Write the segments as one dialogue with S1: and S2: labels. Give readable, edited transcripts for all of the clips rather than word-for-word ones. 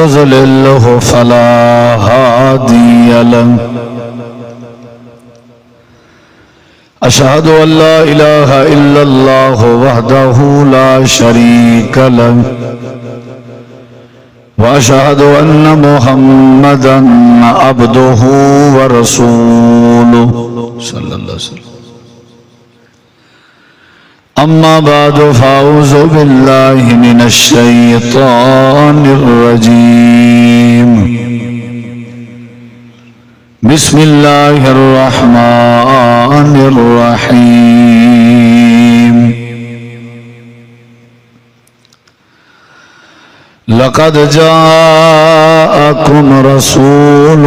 S1: يضلله فلا هادي له أشهد أن لا إله إلا الله وحده لا شريك له وأشهد أن محمدا عبده ورسوله صلى الله عليه وسلم أما بعد فأعوذ بالله من الشيطان الرجيم بسم الله الرحمن الرحيم لقد جاءكم رسول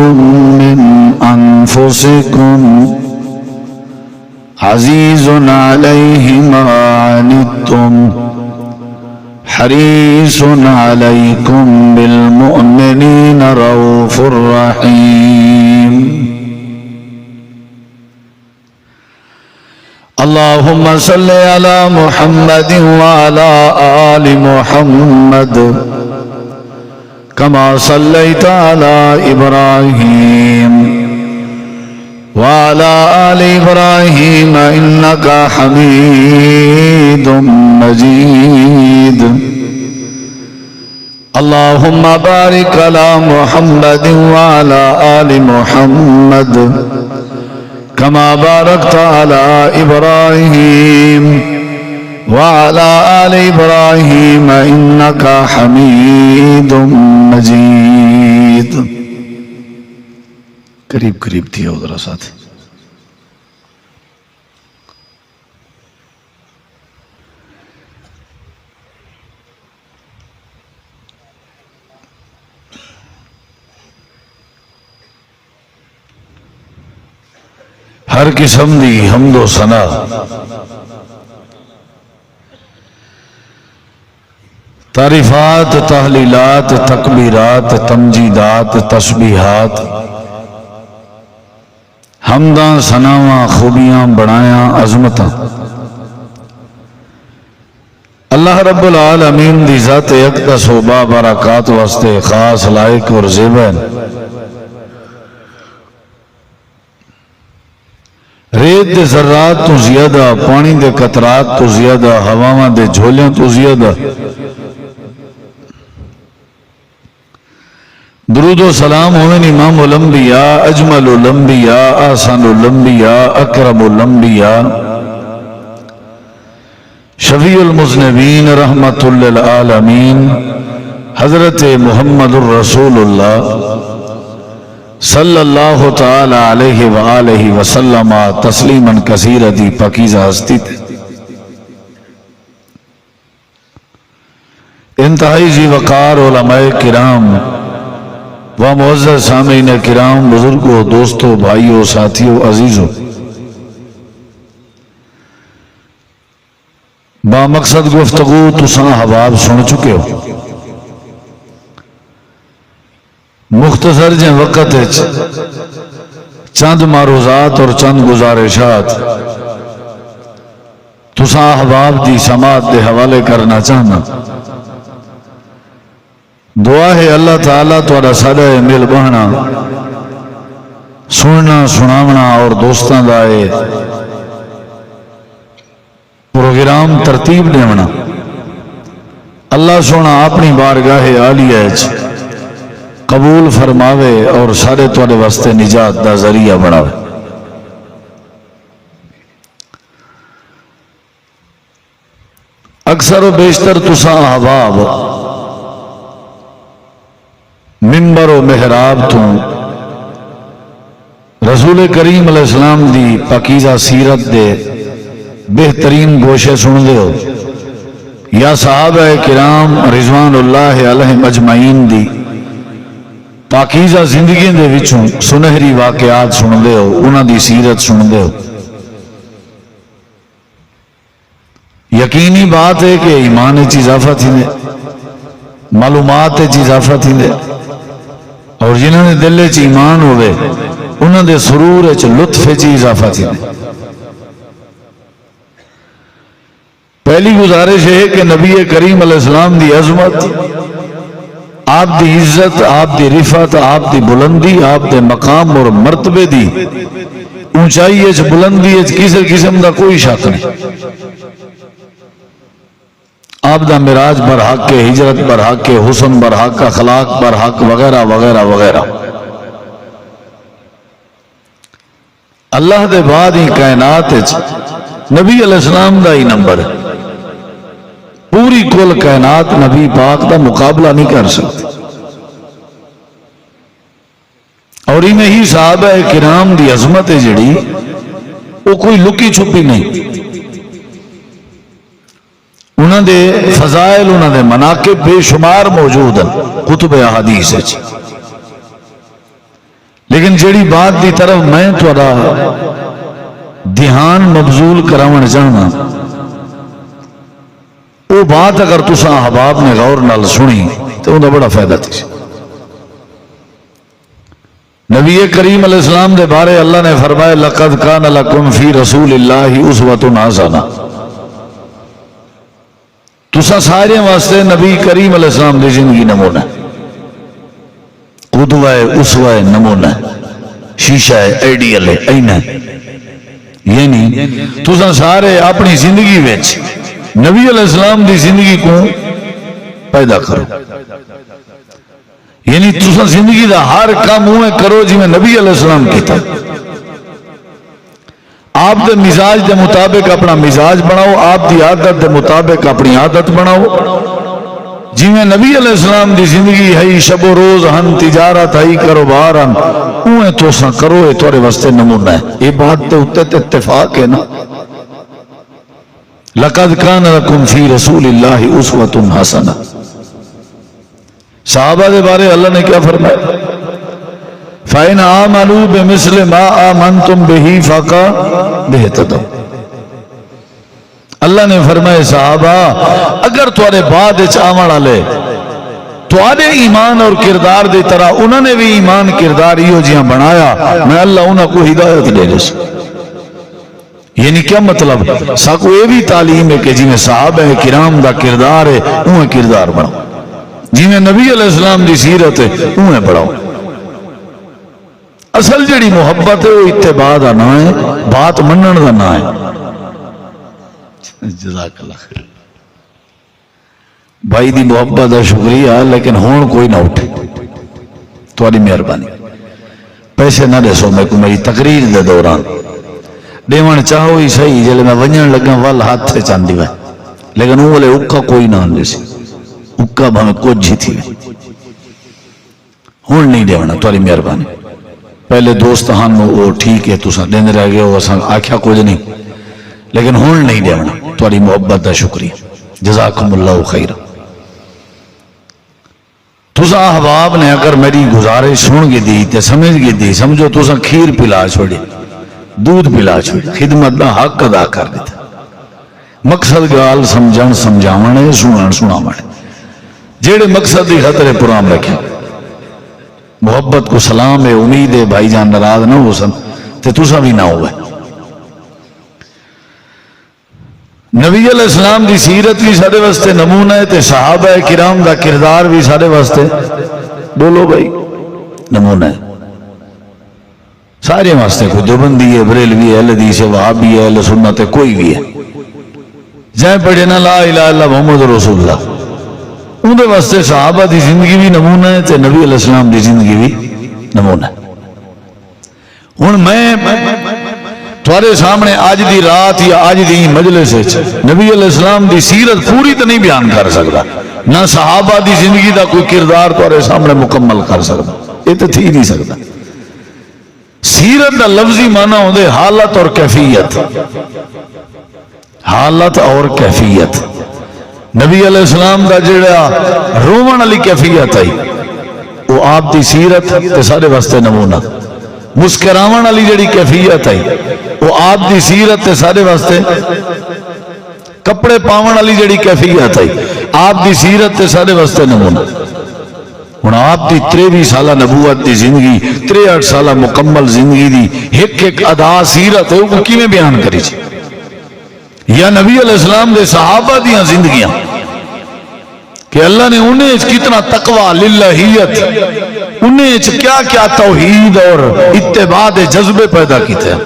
S1: من أنفسكم عزيز عليه ما عنتم حريص عليكم بالمؤمنين رؤوف رحيم اللهم صل على محمد وعلى آل محمد كما صليت على إبراهيم وعلى آل إبراهيم إنك حميد مجيد اللهم بارك على محمد وعلى آل محمد كما باركت على إبراهيم وعلى آل إبراهيم إنك حميد مجيد قریب قریب تھی ادھر ساتھ ہر قسم دی حمد و ثنا تعریفات تحلیلات تکبیرات تمجیدات تسبیحات حمداں ثناواں خوبیاں بڑایاں عظمتاں اللہ رب العالمین دی ذات اقدس و بابرکات واسطے خاص لائق اور زیبا ہے ریت دے ذرات تو زیادہ پانی دے قطرات تو زیادہ ہواواں دے جھولیاں تو زیادہ درود و سلام ہوئن امام الانبیاء اجمل الانبیاء آسان الانبیاء اکرم الانبیاء شفیع المذنبین رحمت للعالمین حضرت محمد الرسول اللہ صلی اللہ تعالی علیہ وآلہ وسلم تسلیما کثیرا دی پاکیزہ ہستی تھے انتہائی جی وقار علماء کرام و معزز سامعین کرام بزرگوں دوستوں بھائیوں ساتھیوں عزیزوں با مقصد گفتگو تساں حباب سن چکے ہو مختصر جن وقت چند معروضات اور چند گزارشات تساں حباب دی سماعت دے حوالے کرنا چاہنا دعا ہے اللہ تعالیٰ توڑا سادہ مل بہنا سننا سناونا اور دوستان دائے پروگرام ترتیب دیونا اللہ سونا اپنی بارگاہ عالیہ قبول فرماوے اور سارے توڑے واسطے نجات دا ذریعہ بڑھاوے اکثر و بیشتر تساں احباب منبر و محراب تو رسول کریم علیہ السلام دی پاکیزہ سیرت دے بہترین گوشے سن دے ہو یا صحابہ کرام رضوان اللہ علیہ مجمعین دی پاکیزہ زندگی دے وچوں سنہری واقعات سن دے ہو انہاں دی سیرت سن دے ہو یقینی بات ہے کہ ایمان چیز اضافہ تھی دے معلومات چیز اضافہ تھی دے اور جنہوں نے دل چ ایمان ہوئے انہوں نے سرور چ لطف چ اضافہ تھی پہلی گزارش ہے کہ نبی کریم علیہ السلام دی عظمت آپ دی عزت، آپ دی رفعت، آپ دی بلندی، آپ دے مقام اور مرتبے دی اونچائی ہے، بلندی ہے، کسی قسم دا کوئی شک نہیں۔ آپ دا معراج برحق کے، ہجرت برحق کے، حسن برحق، اخلاق برحق وغیرہ وغیرہ وغیرہ۔ اللہ دے بعد ہی کائنات نبی علیہ السلام دا ہی نمبر ہے، پوری کل کائنات نبی پاک دا مقابلہ نہیں کر سکتی، اور انہیں ہی صحابہ کرام دی عظمت ہے جڑی وہ کوئی لکی چھپی نہیں، انہوں دے فضائل، انہوں دے مناقب بے شمار موجود ہیں کتب احادیث ہے۔ لیکن جڑی بات دی طرف میں تھوڑا دھیان مبذول کراون چاہنا، وہ بات اگر تساں احباب نے غور نال سنی تو انہوں بڑا فائدہ تھی۔ نبی کریم علیہ السلام دے بارے اللہ نے فرمائے لَقَدْ كَانَ لَكُمْ فِي رَسُولِ اللَّهِ أُسْوَةٌ حَسَنَةٌ۔ تساں سارے واسطے نبی کریم علیہ السلام دی زندگی نمونہ، قدوہ اسوہ نمونہ، شیشہ آئیڈیل ہے، اینہ، یعنی تساں سارے اپنی زندگی وچ نبی علیہ السلام دی زندگی کو پیدا کرو، یعنی تساں زندگی دا ہر کام ہوئے کرو جی میں نبی علیہ السلام کیتا، آپ دے مزاج دے مطابق اپنا مزاج بناؤ، آپ دی عادت دے مطابق اپنی عادت بناؤ، جی میں نبی علیہ السلام دی زندگی ہے، شب و روز ہن، تجارت ہے، کاروبار ہن، اوہ تو سا کرو، یہ تورے واسطے نمونہ ہے۔ یہ بات تے اتفاق ہے نا، لَقَدْ كَانَ لَكُمْ فِي رَسُولِ اللَّهِ أُسْوَةٌ حَسَنَةٌ۔ صحابہ دے بارے اللہ نے کیا فرمایا؟ فَإِنْ آمَنُوا بِمِثْلِ مَا آمَنْتُمْ بِهِ فَقَدِ اللہ نے فرمائے صحابہ اگر تمہارے بعد آمن والے تمہارے ایمان اور کردار دی طرح انہوں نے بھی ایمان کردار ہی جیاں بنایا، میں اللہ انہوں کو ہدایت دے دے سکتا۔ یعنی کیا مطلب؟ ساکو یہ بھی تعلیم ہے کہ جی میں صحابہ کرام دا کردار ہے انہیں کردار بناؤ، جی میں نبی علیہ السلام دی سیرت ہے انہیں بڑھاؤ۔ اصل جڑی محبت ہے وہ اتباع دا نہ ہے، بات منن دا نہ ہے۔ جزاک اللہ خیر بھائی دی محبت دا شکریہ، لیکن ہون کوئی نہ اٹھے، تمہاری مہربانی، پیسے نہ دسو میں کو میری تقریر دے دوران دیوان چاہو ہی صحیح، جلے میں ونجن لگا وال ہاتھ سے چاندی ہوئے، لیکن وہ لے اکا کوئی نہ آن جیسی، اکا بھامے کچھ جی تھی ہون نہیں دیوانا، تمہاری مہربانی۔ پہلے دوست ہاں وہ ٹھیک ہے تو دن رہ گئے ہو آکھیا کچھ نہیں، لیکن ہون نہیں دیوانا، تمہاری محبت دا شکریہ، جزاکم اللہ خیر۔ تسا احباب نے اگر میری گزارش سن گی دی تے سمجھ گی دی، سمجھو تسا کھیر پلا چھوڑی، دودھ پلا چھوڑی، خدمت دا حق ادا کر دیتا۔ مقصد گال سمجھن سمجھاونے، سنن سناونے، جیڑے مقصد دی خطر پرام رکھیں، محبت کو سلام ہے، امید ہے بھائی جان ناراض نہ ہو سن تے تسا بھی نہ ہوئے۔ نبی علیہ السلام دی سیرت بھی سارے واسطے نمونہ ہے تے صحابہ کرام دا کردار بھی سارے واسطے بولو بھائی نمونہ ہے، سارے واسطے، کوئی دیوبندی ہے، بریلوی ہے، اہل حدیث ہے، وہابی ہے، اہل سنت ہے، کوئی بھی ہے، جائیں پڑھے نا لا الہ الا محمد رسول اللہ، اندھے واسطے صحابہ دی زندگی بھی نمونہ ہے تے نبی علیہ السلام دی زندگی بھی نمونہ ہے۔ ہن میں تمہارے سامنے آج دی رات یا آج دی مجلس نبی علیہ السلام دی سیرت پوری تو نہیں بیان کر سکتا، نہ صحابہ دی زندگی دا کوئی کردار تمہارے سامنے مکمل کر سکتا، یہ تو تھی نہیں سکتا۔ سیرت دا لفظی معنی ہوندے حالت اور کیفیت، حالت اور کیفیت۔ نبی علیہ السلام دا جڑا رومن علی کیفیت آئی وہ آپ دی سیرت تے سارے واسطے نمونہ، مسکراون علی جڑی کیفیت آئی وہ آپ دی سیرت تے سارے واسطے، کپڑے پاون علی جڑی کیفیت آئی آپ دی سیرت تے سارے واسطے نمونہ۔ ہن آپ دی 23 سالہ نبوت دی زندگی، 63 سالہ مکمل زندگی دی ایک ایک ادا سیرت ہے، وہ کی میں بیان کری چی یا نبی علیہ السلام دے صحابہ دیاں زندگیاں، کہ اللہ نے انہیں کتنا تقوی للہیت، انہیں کیا کیا توحید اور اتباع دے جذبے پیدا کیتے ہیں،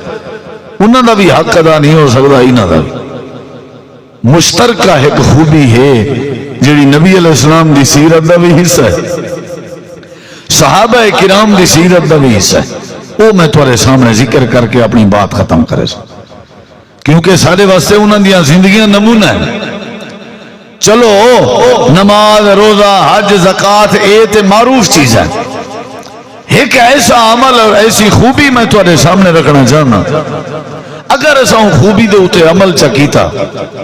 S1: انہوں دا بھی حق ادا نہیں ہو سکتا، انہوں دا بھی مشترکہ ایک خوبی ہے جیڑی نبی علیہ السلام دی سیرت دا بھی حصہ ہے، صحابہ کرام دی سیرت دا بھی حصہ ہے، وہ میں تمہارے سامنے ذکر کر کے اپنی بات ختم کرے سا، کیونکہ سارے واسطے انہوں دیا زندگیاں نمونہ ہیں۔ چلو نماز، روزہ، حج، زکوٰۃ یہ تے معروف چیز ہے، ایک ایسا عمل اور ایسی خوبی میں تمہارے سامنے رکھنا چاہنا، اگر ایسا خوبی دے اتے عمل چکیتا،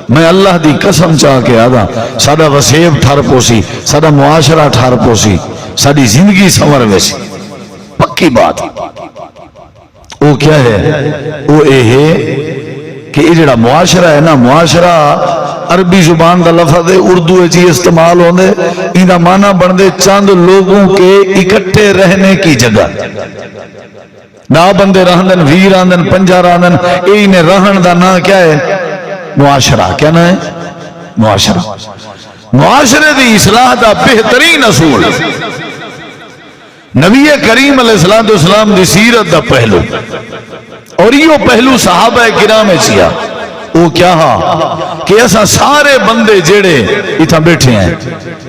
S1: میں اللہ دی قسم چاہ کے آدھا سادہ وسیب ٹھار پوسی، سادہ معاشرہ ٹھار پوسی، ساری زندگی سنور ویسی، پکی بات۔ وہ کیا ہے؟ وہ یہ ہے کہ یہ جڑا معاشرہ ہے نا، معاشرہ عربی زبان دا لفظ ہے، اردو چی استعمال ہوندے، انہا معنی بندے چند لوگوں کے اکٹھے رہنے کی جگہ، نا بندے رہندن، ویر آندن، پنجار آندن، انہیں رہن دا نا کیا ہے؟ معاشرہ۔ کیا نا ہے؟ معاشرہ۔ معاشرے دی اصلاح دا بہترین اصول نبی کریم علیہ السلام دی سیرت دا پہلو، اور یہ پہلو صحابہ کرام چیا، وہ کیا ہاں کہ ایسا سارے بندے جیڑے اتھا بیٹھے ہیں،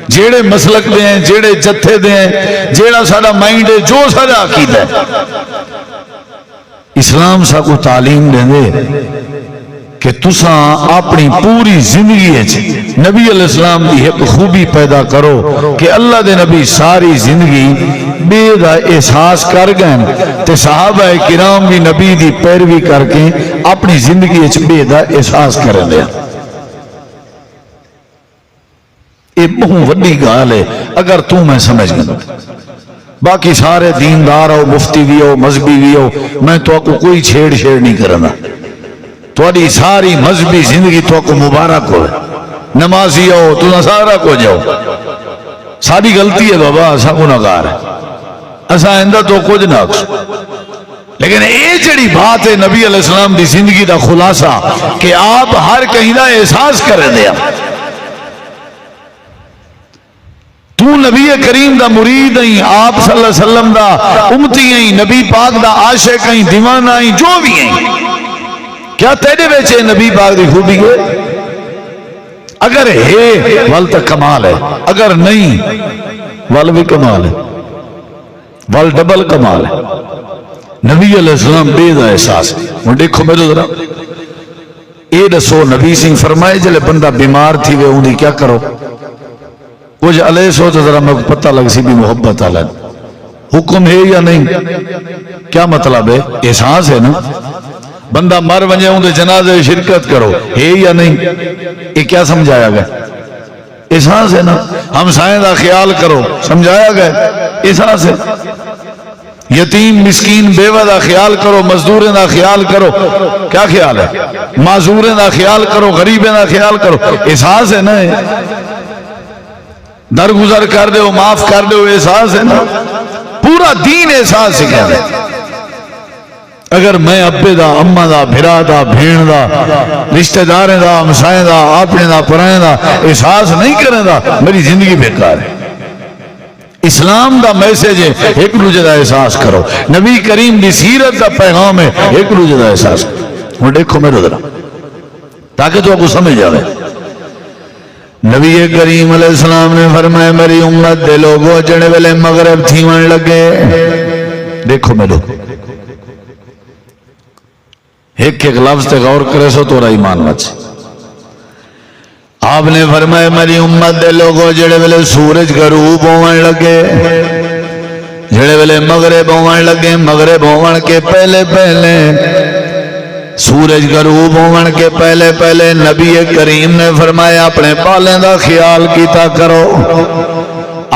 S1: جیڑے مسلک دے ہیں، جیڑے جتھے دے ہیں، جیڑا سارا مائنڈ ہے، جو سارا عقیدہ ہے، اسلام سا کو تعلیم دیں دے کہ تساں اپنی پوری زندگی ہے نبی علیہ السلام دی ایک خوبی پیدا کرو کہ اللہ دے نبی ساری زندگی بے دا احساس کر گئے، تے صحابہ کرام بھی نبی دی پیروی کر کے اپنی زندگی بے دا احساس کریں دیا۔ یہ بہت وڈی گال ہے اگر تو میں سمجھ گئے، باقی سارے دیندار ہو، مفتی بھی ہو، مذہبی بھی ہو، میں تو کو کوئی چھیڑ نہیں کرنا، تھوڑی ساری مذہبی زندگی تو کو مبارک ہو، نمازی ہو تو سارا کو جاؤ، ساری غلطی ہے بابا، ایسا گناہگار ہے، ایسا آئندہ تو کچھ نہ اکسو، لیکن یہ جڑی بات ہے نبی علیہ السلام دی زندگی دا خلاصہ کہ آپ ہر کہیں دا احساس کریں دیا، تو نبی کریم دا مرید ہیں، آپ صلی اللہ علیہ وسلم دا امتی ہیں، نبی پاک دا عاشق ہیں، دیوانہ ہیں، جو بھی ہیں، کیا تیرے بیچے نبی پاک دی خوبی ہے؟ اگر ہے ول تک کمال ہے، اگر نہیں ول بھی کمال ہے، ول ڈبل کمال ہے۔ نبی علیہ السلام بے دا احساس ہے۔ وہ دیکھو میرے ذرا اے دسو، نبی سنگھ فرمائے جلے بندہ بیمار تھی وے ہوں دی کیا کرو؟ کچھ علیہ سو تو ذرا میں پتہ لگ سی بھی محبت علیہ حکم ہے یا نہیں؟ کیا مطلب ہے؟ احساس ہے نا، بندہ مر ونجے ہوں دے جنازے شرکت کرو، ہے یا نہیں؟ یہ کیا سمجھایا گیا؟ احساس ہے نا۔ ہم سائیں دا خیال کرو، سمجھایا گیا، احساس ہے۔ یتیم مسکین بیوہ دا خیال کرو، مزدوریں دا خیال کرو، کیا خیال ہے؟ معذوریں دا خیال کرو، غریبیں دا خیال کرو، احساس ہے نا۔ درگزر کر دے ہو، معاف کر دے ہو، احساس ہے نا۔ پورا دین احساس سکھا دے۔ اگر میں ابے دا، اماں دا، بھرا دا، بھین دا، رشتہ داریں دا، ہمسائیں دا، اپنے دا، پرائیں دا احساس نہیں کریں دا، میری زندگی بیکار ہے۔ اسلام دا میسیج ہے ایک دوجے دا احساس کرو، نبی کریم دی سیرت دا پیغام ہے ایک دوجے دا احساس کرو۔ وہ دیکھو میرے ذرا تاکہ تو آپ کو سمجھ جائے۔ نبی کریم علیہ السلام نے فرمایا میری امت دے لوگوں جڑے ویلے مغرب تھیون لگے، دیکھو میرے ایک ایک لفظ تے غور کرے سو تو ایمان بچ۔ آپ نے فرمایا میری امت دے لوگوں جڑے ویلے سورج غروب ہون لگے، جڑے ویلے مغرب ہون لگے، مغرب ہون کے پہلے پہلے، سورج غروب ہون کے پہلے پہلے نبی کریم نے فرمایا اپنے بالیں دا خیال کیتا کرو،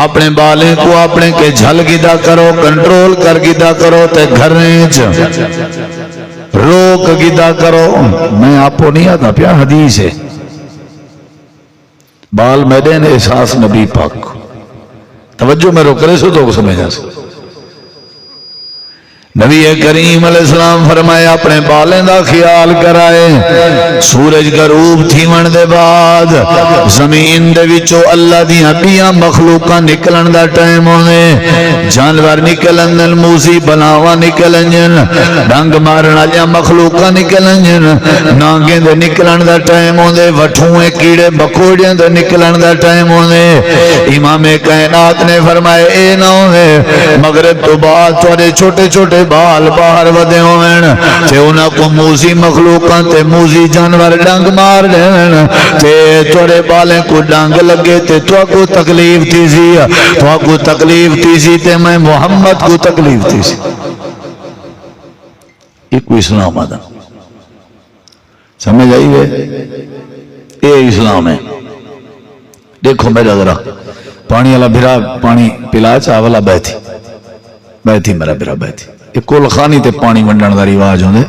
S1: اپنے بالیں کو اپنے کے جھل گیدا کرو، کنٹرول کر گیدا کرو، تے گھریں روک گیدا کرو۔ میں آپ کو نہیں آتا پیا، حدیث ہے، بال میدے نے احساس نبی پاک کو توجہ میں رو کرے سو تو سمجھا سو۔ نبی کریم علیہ السلام فرمایا اپنے بالیں دا خیال کرائے سورج غروب تھیون دے بعد زمین دے وچوں اللہ دیاں بیاں مخلوقاں نکلن دا ٹائم ہونے جانور نکلن دن موسی بناواں نکلن جن ڈنگ مارن والیاں مخلوقاں نکلن جن نانگے دے نکلن دا ٹائم ہوندے وٹھوئے کیڑے بکوڑیاں دے نکلن دا ٹائم ہوندے امام کائنات نے فرمایا اے نہ ہوئے مغرب تو بعد تھوڑے چھوٹے چھوٹے بال باہر ودے ہوئن تے انہاں کو موزی مخلوقاں تے موزی جانور ڈنگ مار دین تے تھوڑے بالیں کو ڈنگ لگے تے تو کو تکلیف تھی سی تو کو تکلیف تھی سی تے میں محمد کو تکلیف تھی سی ایک کو اسلام آدھا سمجھ آئی گئے اے اسلام ہے دیکھو میرا ذرا پانی والا بھرا پانی پلا چاولا بیٹھی میرا بھرا بیٹھی ایک کول خانی تے پانی ونڈن دا رواج ہوندے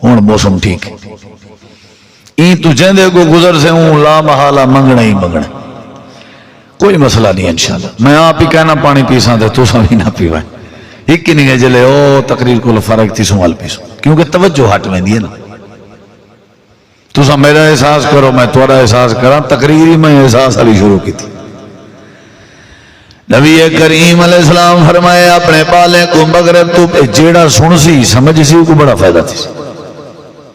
S1: ہن موسم ٹھیک این تو جیندے کو گزر سے ہوں لا محالہ منگنا ہی منگنا کوئی مسئلہ نہیں انشاءاللہ میں آپ ہی کہنا پانی پیساں دے تو سب ہی نہ پیوائیں ایک ہی نہیں گئے جلے او تقریر کو فرق تھی سوال پیسوں کیونکہ توجہ ہٹ میں دیئے نا تو سب میرا احساس کرو میں توڑا احساس کرا تقریری میں احساس علی شروع کی تھی نبی کریم علیہ السلام فرمائے اپنے بالیں کو مغرب تو جیڑا سن سی سمجھ سی کو بڑا فائدہ تھی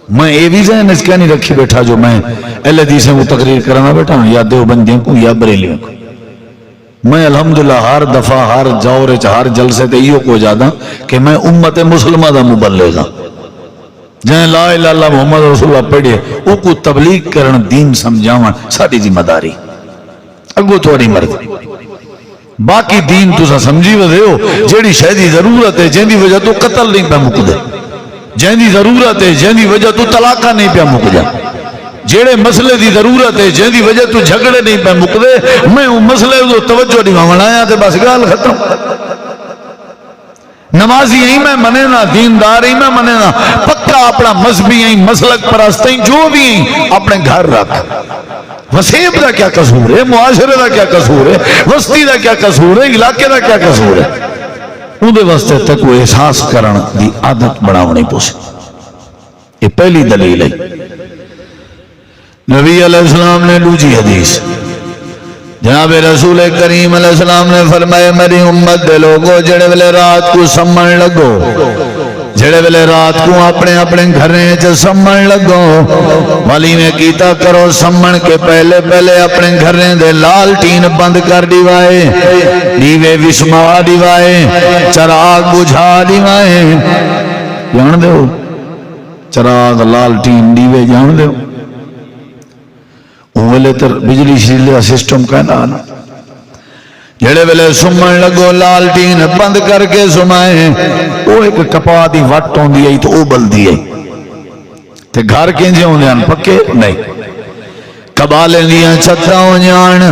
S1: میں اے بھی ذہن اس کیا نہیں رکھی بیٹھا جو میں اہل حدیث کو تقریر کرنا بیٹھا ہوں یا دیوبندیوں کو یا بریلیوں کو میں الحمدللہ ہر دفعہ ہر جور ہر جلسے تے ایو کو جادا کہ میں امت مسلمہ دا مبلغ ہاں جہاں لا الہ الا محمد رسول اللہ پڑھے او کو تبلیغ کرن دین سمجھاون ساری ذمہ داری اگو تھوڑی مرضی باقی دین تسا سمجھی ودے ہو جیڑی شہدی ضرورت ہے جہاں دی وجہ تو قتل نہیں پہ مک دے جہاں دی ضرورت ہے جہاں دی وجہ تو طلاقہ نہیں پہ مک جا جیڑے مسئلے دی ضرورت ہے جہاں دی وجہ تو جھگڑے نہیں پہ مک دے میں ان مسئلے کو توجہ نہیں مانگنا تے بس گال ختم نمازی ہی میں منے نا دیندار ہی میں منے نا پکا اپنا مذہبی ہی مسلک پرست ہی جو بھی ہی اپنے گھر رکھ وسیب دا کیا قصور ہے معاشرے دا کیا قصور ہے وسطی دا کیا قصور ہے علاقے دا کیا قصور ہے اندے واسطے تک وہ احساس کرن دی عادت بناونی پوسی یہ پہلی دلیل ہے نبی علیہ السلام نے دوسری حدیث جناب رسول کریم علیہ السلام نے فرمایا میری امت دے لوگو جڑے ویلے رات کو سمن لگو جڑے ویلے رات کو اپنے اپنے گھریں چ سمن لگو والی میں کیتا کرو سمن کے پہلے پہلے اپنے گھریں دے لالٹین بند کر دیوائے دیوے وشما دیوائے چراغ بجھا دیوائے جان دے ہو چراغ لالٹین دیوے جان دے ہو ویلے تر بجلی شیلے سسٹم کہنا آنا جڑے ویلے سمن لگو لالٹین بند کر کے سمائے وہ ایک کپا دی وٹ ہوں دی تو او بل دی تے گھر کینجے ہوں دیان پکے نہیں کبالے دیاں چھتاں ہو جان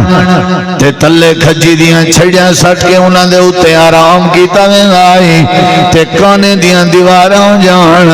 S1: تے تلے کھجی دیاں چھڑیاں سٹ کے انہاں دے اتے آرام کیتا میں آئی تے کانے دیاں دیواراں ہو جان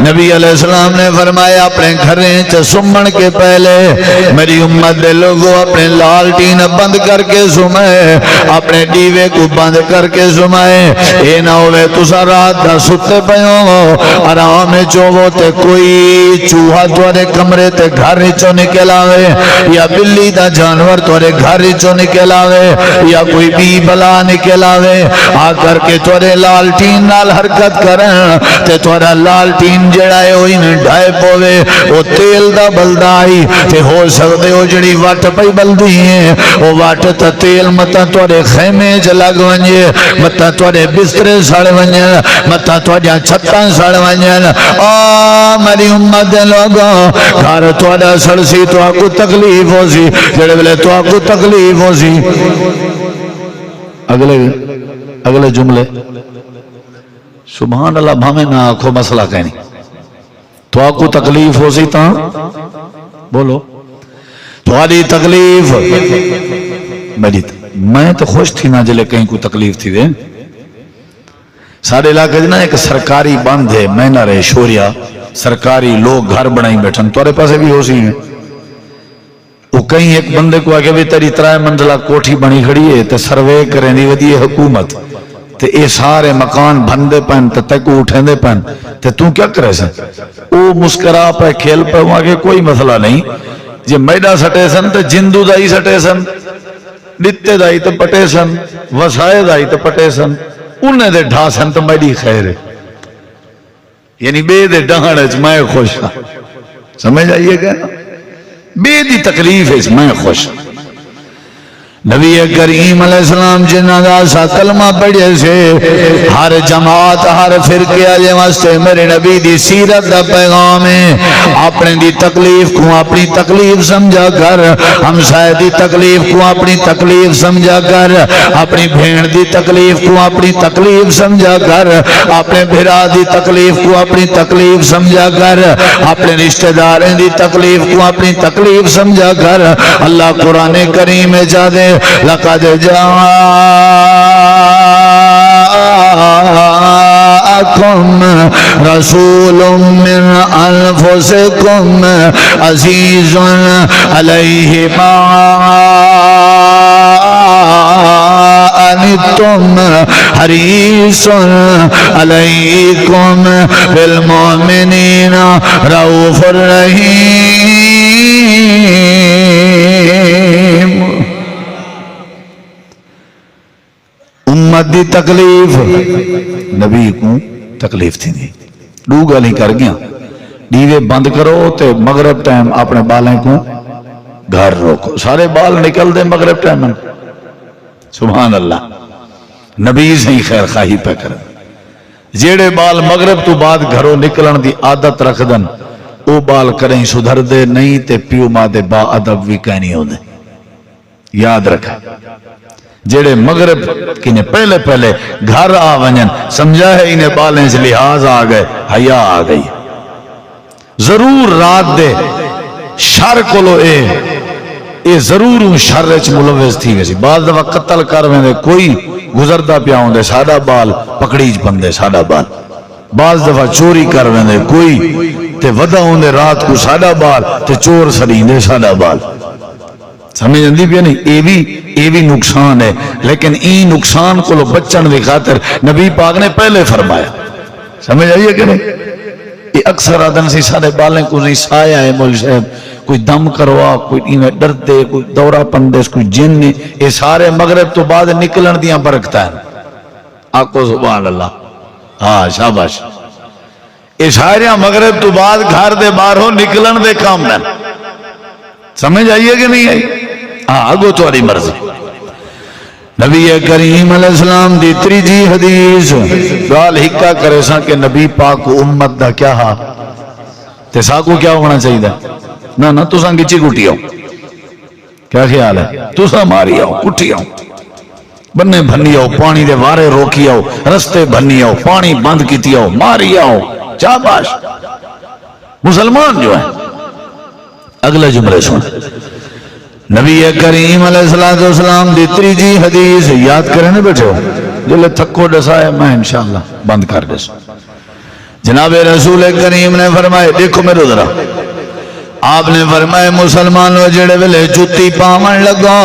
S1: نبی علیہ السلام نے فرمایا اپنے گھریں چ سمن کے پہلے میری امت دے لوگوں اپنے لالٹین بند کر کے سمائے اپنے دیوے کو بند کر کے سمائے اے نہ ہوئے تسا رات دا ستے پیوں آرام چوو تے کوئی چوہا توارے کمرے تے گھر چو نکل آوے یا بلی دا جانور تورے گھر چو نکل آوے یا کوئی بی بلا نکل آوے آ کر کے تورے لالٹین نال حرکت کرن تے تورا لالٹین جڑائے ہوئی میں ڈھائے پوے وہ تیل دا بلدائی تے ہو سکتے ہو جڑی واٹ پئی بلدی ہیں وہ واٹ تا تیل متا تورے خیمے جلگ ونجے متا تورے بسترے سڑ ونجن متا تورے چھتاں سڑ ونجن میری امت دے لوگوں گھر تورا سڑسی تو آکو تکلیف ہو سی جڑے بلے تو آپ کو تکلیف ہو سی اگلے جملے سبحان اللہ بھامے نہ آکھو مسئلہ کہنی تو آپ کو تکلیف ہو سی تاں بولو تو آدھی تکلیف میں تو خوش تھی نہ جلے کہیں کو تکلیف تھی دے سارے علاقے جنا ایک سرکاری بند ہے میں نہ رہے شوریا سرکاری لوگ گھر بنائی بیٹھن تو آرے پاسے بھی ہو سی ہیں وہ کہیں ایک بندے کو آگے بھی تیری 3 منزلہ کوٹھی بنی کھڑی ہے تے سروے کریں دی ودی حکومت تے اے سارے مکان بندے پہن تے تکو اٹھیں دے پہن تے تو کیا کرے سن؟ او مسکرا پہ کھیل پہ وہاں کے کوئی مسئلہ نہیں. جی میڈا سٹے سن تے جندو دائی سٹے سن، ڈتے دائی تے پٹے سن، وسائے دائی تے پٹے سن، انہیں دے ڈھا سن تے میڈی خیر ہے. یعنی بے دے ڈھانڑ اچ میں خوش ہاں. سمجھ آئیے گا؟ بے دی تکلیف اس میں خوش. نبی کریم علیہ السلام جنہ دا سا کلمہ پڑھے سے ہر جماعت ہر فرقے آجے واسطے میرے نبی دی سیرت دا پیغام ہے. اپنے دی تکلیف کو اپنی تکلیف سمجھا کر، ہمسائے دی تکلیف کو اپنی تکلیف سمجھا کر، اپنی بھین دی تکلیف کو اپنی تکلیف سمجھا کر، اپنے بھرا دی تکلیف کو اپنی تکلیف سمجھا کر، اپنے رشتہ داریں دی تکلیف کو اپنی تکلیف سمجھا کر. اللہ قرآن کریم میں جا دے لقد جاءكم رسول من أنفسكم عزيز عليه ما أنتم حريص عليكم بالمؤمنين رؤوف رحيم. امت دی تکلیف نبی کو تکلیف تھی نہیں. دو گالی کر گیا دیوے بند کرو تے مغرب ٹائم اپنے بالیں کو گھر روکو. سارے بال نکل دے مغرب ٹائم. سبحان اللہ. نبی سے ہی خیر خواہی پہ کر. جیڑے بال مغرب تو بعد گھروں نکلن دی عادت رکھ دن او بال کریں سدھر دے نہیں تے پیو ماں دے با ادب بھی کہنی ہو دے. یاد رکھا جیڑے مغرب کنے پہلے پہلے گھر آ ونجن سمجھا ہے انہیں بالیں سے لحاظ آ گئے، حیا آ گئی. ضرور رات دے شر کولو اے ضرور شر اچ ملوث تھی ویسی. بعض دفعہ قتل کر ویندے کوئی گزردا پیا ہوندے ساڈا بال پکڑیج بندے ساڈا بال. بعض دفعہ چوری کر ویندے کوئی تے ودا ہوندے رات کو ساڈا بال تے چور سڑیندے ساڈا بال. سمجھ اندی بھی نہیں. اے بھی نقصان ہے، لیکن این نقصان کو بچن دی خاطر نبی پاک نے پہلے فرمایا. سمجھ آئیے کہ نہیں؟ یہ اکثر آدن سی سارے بالیں کو نہیں سایا ہے مول صاحب، کوئی دم کروا، کوئی ایویں ڈر دے، کوئی دورہ پندس، کوئی جن نہیں. یہ سارے مغرب تو بعد نکلن دیاں برکتہ ہیں. آکو سبحان اللہ. ہاں شاباش. یہ سارے مغرب تو بعد گھر دے باہروں نکلن دے کام ہیں. سمجھ آئیے کہ نہیں آئی؟ ہاں آگو تمہاری مرضی. نبی کریم علیہ السلام دی تریجی حدیث گال ہکا کرے سا کہ نبی پاک امت دا کیا ہا تے ساکو کیا ہونا چاہیے دا نا نا تو ساں گچی کٹی آؤ. کیا خیال ہے؟ تو ساں ماری آؤ کٹی آؤ بننے بھنی آؤ پانی دے وارے روکی آؤ رستے بھنی آؤ پانی بند کیتی آؤ ماری آؤ. شاباش. مسلمان جو ہے اگلے جملے سن. نبی کریم علیہ السلام دی تریجی حدیث یاد کرنے بیٹھے ہو جلے تھکو ڈسائے میں انشاءاللہ بند کر دس. جناب رسول کریم نے فرمائے دیکھو میرے ذرا آپ نے فرمائے مسلمانوں جڑے ویلے جوتی پاون لگو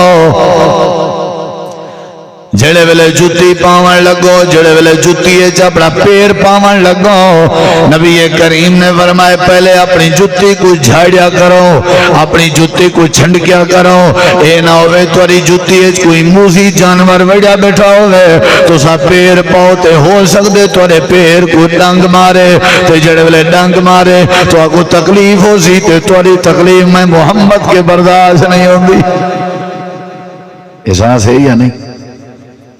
S1: جڑے ویلے جوتی پاون لگو جڑے ویلے جوتی چپڑا پیر پاون لگو نبی کریم نے فرمائے پہلے اپنی جوتی کو جھاڑیا کرو اپنی جوتی کو چھنڈکیا کرو. اے نہ ہوئے توری جوتی کوئی موزی جانور وڑیا بیٹھا ہوئے تو سا پیر پاؤ تے ہو سکتے توڑے پیر کو ڈنگ مارے تے جڑے ویلے ڈنگ مارے تو آگو تکلیف ہو سی تے توری تکلیف میں محمد کے برداشت نہیں ہوندی. احساس ہے یا نہیں؟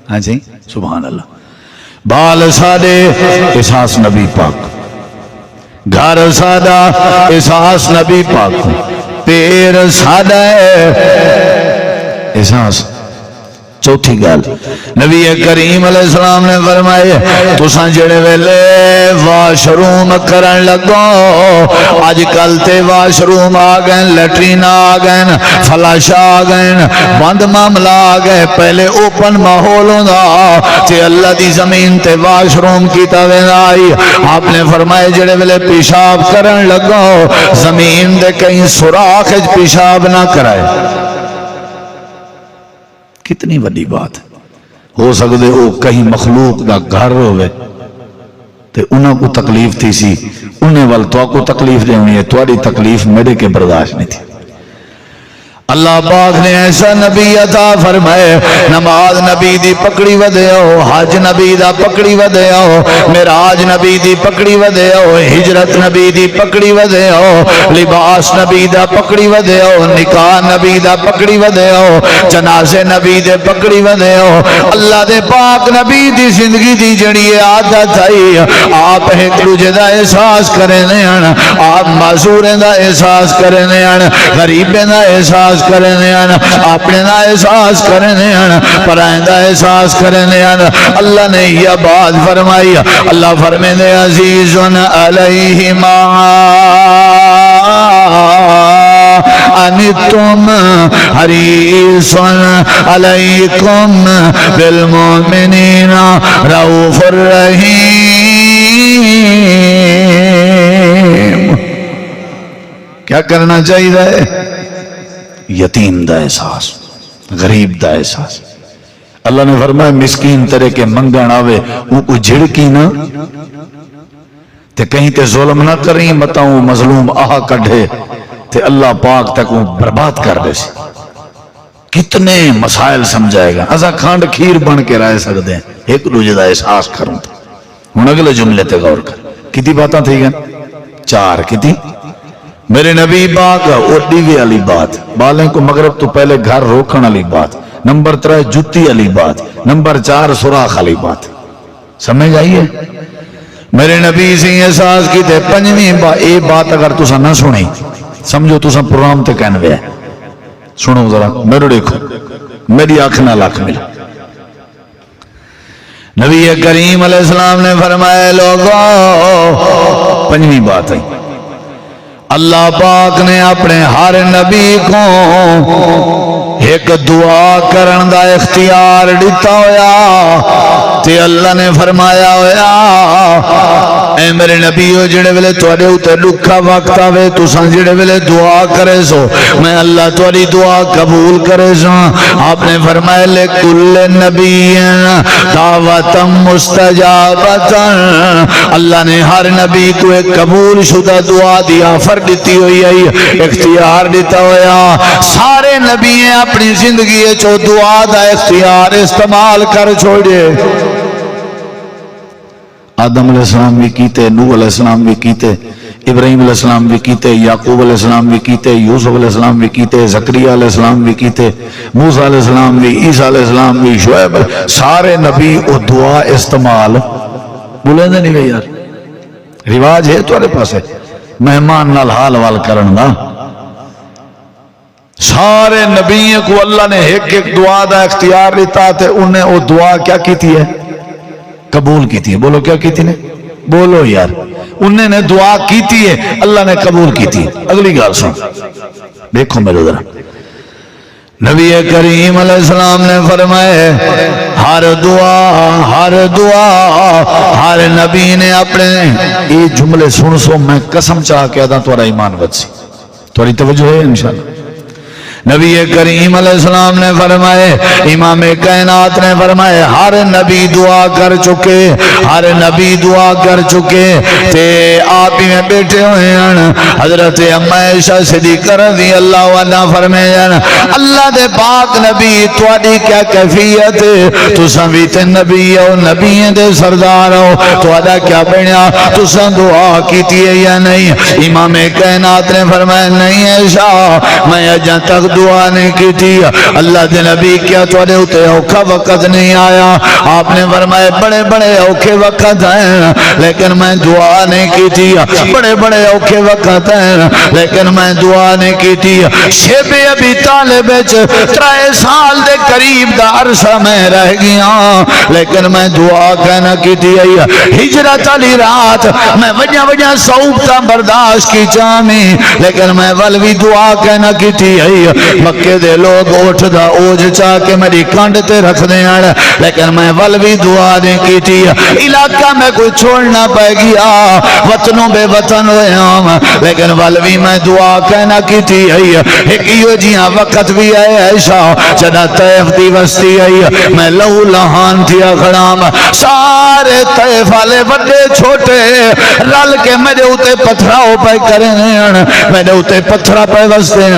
S1: ہاں جی سبحان اللہ. بال سادے احساس نبی پاک گھر سادہ احساس نبی پاک پیر سادہ احساس. چوتھی گل نبی کریم علیہ السلام نے فرمائے تساں جڑے ویلے واش روم کرن لگو آج کل تے واش روم آ گئے لیٹرین آ گئے فلاش آ گئے بند معاملہ آ گئے. پہلے اوپن ماحول ہوندا تے اللہ دی زمین تے واش روم کیتا ویندا آئی. آپ نے فرمائے جڑے ویلے پیشاب کرن لگو زمین دے کہیں سوراخ وچ پیشاب نہ کرائے. کتنی بڑی بات ہے. ہو سکتے وہ کہیں مخلوق دا گھر ہوئے تے انہاں کو تکلیف تھی سی، انہیں وال تو کو تکلیف دے ہوئی ہے، تواڈی تکلیف میرے کے برداشت نہیں تھی۔ اللہ پاک نے ایسا نبی عطا فرمائے، نماز نبی دی پکڑی ودیو، حج نبی دا پکڑی ودیو، معراج نبی دی پکڑی ودیو، ہجرت نبی دی پکڑی ودیو، لباس نبی دا پکڑی ودیو، نکاح نبی دا پکڑی ودیو، جنازے نبی دے پکڑی ودیو۔ اللہ دے پاک نبی دی زندگی دی جڑی عادت آئی، آپ ایک دوجے دا احساس کرنے ہیں، آپ معذوریں دا احساس کرنے ہیں، غریبیں دا احساس کرنے ہیں، اپنے دا احساس کرنے ہیں، پرائیں دا احساس کرنے ہیں۔ اللہ نے یہ بات فرمائی، اللہ فرمائے دے عزیز علیہ ما انتم حریص علیکم بالمؤمنین رؤوف الرحیم۔ کیا کرنا چاہیے؟ یتیم دا احساس، غریب دا احساس۔ اللہ نے فرمایا مسکین ترے کے منگن آوے ان کو جھڑکی نہ تے کہیں تے ظلم نہ کریں، متاؤں مظلوم آہا کڑھے تے اللہ پاک تک وہ برباد کر دے سی۔ کتنے مسائل سمجھائے گا، ازا کھانڈ کھیر بن کے رائے سکتے ہیں، ایک دوجہ دا احساس کروں تھا۔ ہن اگلے جملے تے غور کر، کتی باتاں تھی گا؟ 4 کتی؟ میرے نبی پاک اور ڈیوے علی بات، بالیں کو مغرب تو پہلے گھر روکن علی بات، نمبر 3 جتی علی بات، نمبر 4 سوراخ علی بات۔ سمجھ آئیے؟ میرے نبی سے احساس کی تے 5ویں اے بات اگر تسا نہ سنی سمجھو تسا پروگرام تے کہنے ہے۔ سنو ذرا میرے دیکھو، میری آنکھ نہ لاکھ ملا۔ نبی کریم علیہ السلام نے فرمایا لوگوں، 5ویں بات ہے، اللہ پاک نے اپنے ہر نبی کو ایک دعا کرن دا اختیار دیتا ہویا، تے اللہ نے فرمایا ہویا اے میرے نبیو جڑے ویلے تواڈے اوتے دکھا وقت آوے تساں جڑے ویلے دعا کرے سو میں اللہ تواڈی دعا قبول کرے سو۔ آپ نے فرمایا لکل نبی دعوت مستجابۃ، اللہ نے ہر نبی کو ایک قبول شدہ دعا دی آفر دیتی ہوئی ہے، اختیار دیتا ہویا۔ سارے نبی اپنی زندگی چو دعا دا اختیار استعمال کر چھوڑے۔ آدم علیہ السلام بھی کیتے، نوح علیہ السلام بھی کیتے، ابراہیم علیہ السلام بھی کیتے، یعقوب علیہ السلام بھی کیتے، یوسف علیہ السلام بھی کیتے، زکریا علیہ السلام بھی کیتے، موسیٰ علیہ السلام بھی، عیسیٰ علیہ السلام بھی، شعیب، سارے نبی او دعا استعمال بولے دے نہیں گئے یار، رواج ہے تو پاس ہے مہمان نال حال وال کرن دا۔ سارے نبی کو اللہ نے ایک ایک دعا دا اختیار دیتا تھے، انہیں وہ دعا کیا کی تھی ہے؟ قبول کی تھی۔ بولو کیا کی تھی نے؟ بولو یار، انہیں نے دعا کی تھی ہے، اللہ نے قبول کی تھی۔ اگلی گال سن دیکھو میرے ذرا، نبی کریم علیہ السلام نے فرمائے ہر دعا ہر نبی نے اپنے یہ جملے سن سو میں قسم چاہ کے ادا تھوڑا ایمان بچ سی، تھوڑی توجہ ہے انشاءاللہ۔ نبی کریم علیہ السلام نے فرمائے، امام کائنات نے فرمائے ہر نبی دعا کر چکے، ہر نبی دعا کر چکے تے آپ ہی میں بیٹھے ہوئے ہیں۔ حضرت اما عائشہ صدیقہ رضی اللہ عنہ فرمائے اللہ دے پاک نبی تواڈی کیا کیفیت ہے؟ تساں بھی تے نبی ہو، نبی دے سردار ہو، تواڈا کیا بنیا؟ تساں دعا کیتی ہے یا نہیں؟ امام کائنات نے فرمایا نہیں عائشہ میں اجاں تک دعا نہیں کی تھی۔ اللہ دے نبی کیا تواڈے اوتے اوکھا وقت نہیں آیا؟ آپ نے فرمایا بڑے بڑے اوکھے وقت ہیں لیکن میں دعا نہیں کی تھی، بڑے بڑے اوکھے وقت ہیں لیکن میں دعا نہیں کی تھی۔ شیب ابی طالب 3 سال دے قریب دا عرصہ میں رہ گیا لیکن میں دعا کہنا کی تھی۔ ہجرت علی رات میں وجہ صعوبتاں برداشت کی چاہمی لیکن میں ولوی دعا کہنا کی تھی۔ مکے دے لوگ اٹھ دا اوج چاہ کے میری کانڈ تے رکھ دیں لیکن میں ولوی دعا دیں کی تھی علاقہ میں کوئی چھوڑنا پہ گیا وطنوں بے وطن ہوئے ہم لیکن ولوی میں دعا کہنا کی تھی ایک ایو جیاں وقت بھی آئے ایشا جدا طیف دی وستی آئی میں لہو لہان تھیا کھڑام سارے طیف والے بڑے چھوٹے رل کے میرے ہوتے پتھراؤ پہ کریں میرے ہوتے پتھرا پہ وستے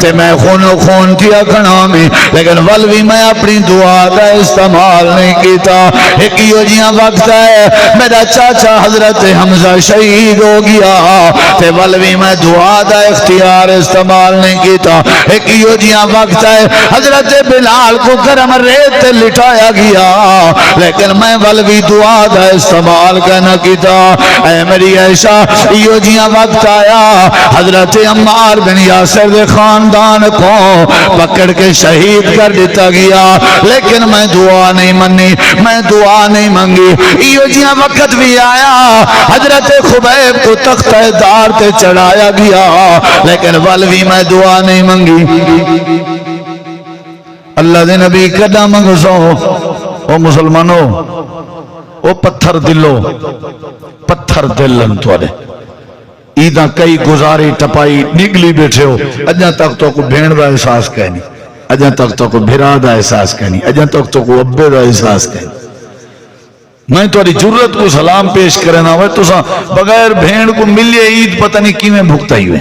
S1: تے میں خون و خون تھیا کھڑامی لیکن ولوی میں اپنی دعا کا استعمال نہیں کیتا ایک ایو جیاں وقت ہے میرا چاچا حضرت حمزہ شہید ہو گیا تے ولوی میں دعا دا اختیار استعمال نہیں کیتا ایک ایو جیاں وقت ہے حضرت بلال کو گرم ریت تے لٹایا گیا لیکن میں ولوی دعا دا استعمال کرنا کیتا اے میری عائشہ ایو جیاں وقت آیا حضرت عمار بن یاسر دے خاندان کو پکڑ کے شہید کر دیتا گیا لیکن میں دعا نہیں منی میں دعا نہیں منگی ایو جیاں وقت بھی آیا حضرت خبیب کو تختہ دار تے چڑھایا گیا لیکن ولوی میں دعا نہیں منگی اللہ دے نبی کدا منگو سو او مسلمانوں او پتھر دلو پتھر دلن توڑے ایدہ کئی گزاری ٹپائی نگلی بیٹھے ہو اجاں تک تو کو بھین دا احساس کہنی اجاں تک تو کو بھرا دا احساس کہنی اجاں تک تو کو ابے دا احساس کہنی میں توڑی جرت کو سلام پیش کرنا ہوئے تو بغیر بھین کو ملیے عید پتہ نہیں کی میں بھگتا ہی ہوئے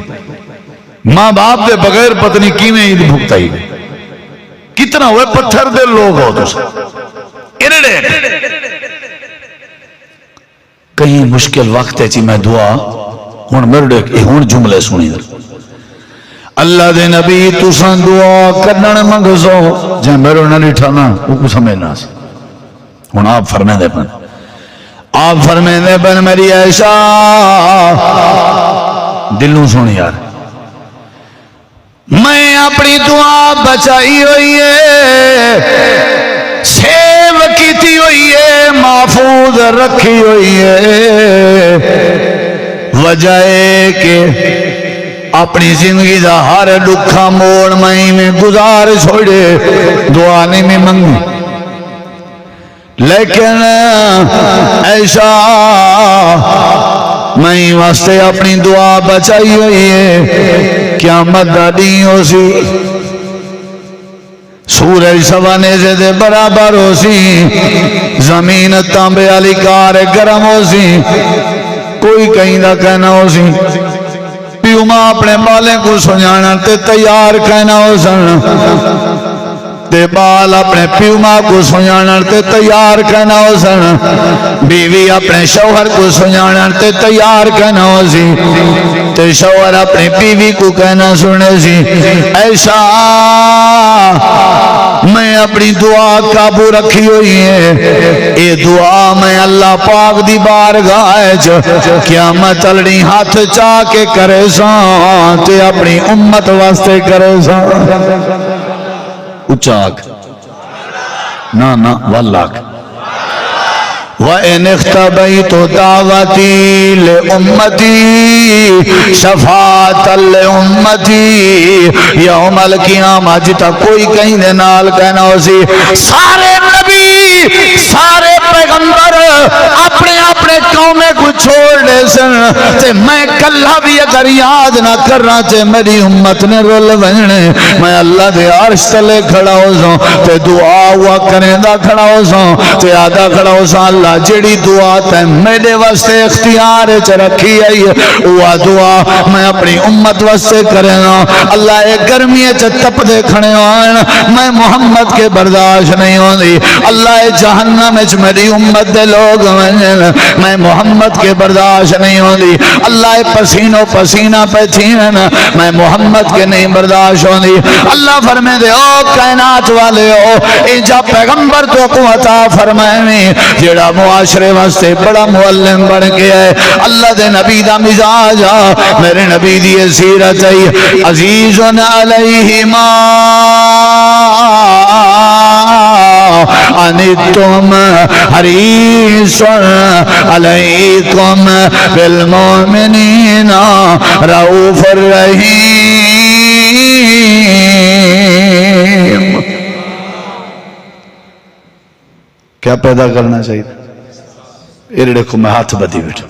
S1: ماں باپ دے بغیر پتہ نہیں کی میں عید بھگتا ہی ہوئے کتنا ہوئے پتھر دے لوگ ہو تو انڑے کہیں مشکل وقت ہے چی میں دعا ہون مرڈے ہون جملے سنی در اللہ دے نبی تُساں دعا کرنا منگزو جہاں میرے نہ لٹھانا وہ کو سمجھنا سے ہون آپ فرمائیں دے پن آپ فرمائیں دے پن میری عائشہ دلوں سنی یار میں اپنی دعا بچائی ہوئی ہے سیو کیتی ہوئی ہے محفوظ رکھی ہوئی ہے وجہ ہے کہ اپنی زندگی دا ہر دکھا موڑ میں گزار چھوڑے دعا نہیں میں منگی لیکن ایسا میں واسطے اپنی دعا بچائی ہوئی ہے قیامت دا دین ہو سی سورج سوانے سے دے برابر ہو سی زمین تانبے علی کار گرم ہو سی کوئی کہیں دا کہنا ہو سی پیو ماں اپنے بالیں کو سنجانا تے تیار کہنا ہو سن تے بال اپنے پیو ماں کو سنجانا تے تیار کہنا ہو سن بیوی اپنے شوہر کو سنجانا تے تیار کہنا ہو سی تے شوہر اپنے بیوی کو کہنا سنے سی ایسا میں اپنی دعا قابو رکھی ہوئی ہے اے دعا میں اللہ پاک دی بارگاہ قیامت تلڑی ہاتھ چاہ کے کرے سان تے اپنی امت واسطے کرے سان اچاک نا واللہ وَإِنِ اخْتَبَيْتُ دَعْوَتِي لِأُمَّتِي شَفَاعَةً لِأُمَّتِي یوم القیامہ جتا کوئی کہیں دے نال کہنا ہو سی سارے نبی سارے پیغمبر اپنے اپنے قومیں کو چھوڑ دے سن تے میں کلہ بھی اگر یاد نہ کر رہا تے میری امت نے رول بننے میں اللہ دے عرش تلے کھڑا ہو سوں تے دعا ہوا کریں دا کھڑا ہو سوں تے آدھا کھڑا ہو سوں اللہ جڑی دعا تے میرے واسطے اختیار چ رکھی ہے وہ دعا میں اپنی امت واسطے کرنا اللہ ایک گرمی چ تپ دے کھڑے ہوئے میں محمد کے برداشت نہیں ہوندی اللہ جہنم وچ میری امت دے لوگ میں محمد کے برداشت نہیں ہوندی اللہ پسینو پسینہ پہ تھین میں محمد کے نہیں برداشت ہوندی اللہ فرمائے دے او کائنات والے او ایجا پیغمبر تو کو عطا فرمائے جیڑا معاشرے واسطے بڑا معلم بن گیا ہے اللہ دے نبی دا مزاج میرے نبی دی سیرت ہے عزیز علیہ ما انتم حریص علیکم بالمؤمنین رؤوف الرحیم کریم. کیا پیدا کرنا چاہیے؟ یہ دیکھو میں ہاتھ بدی بیٹھا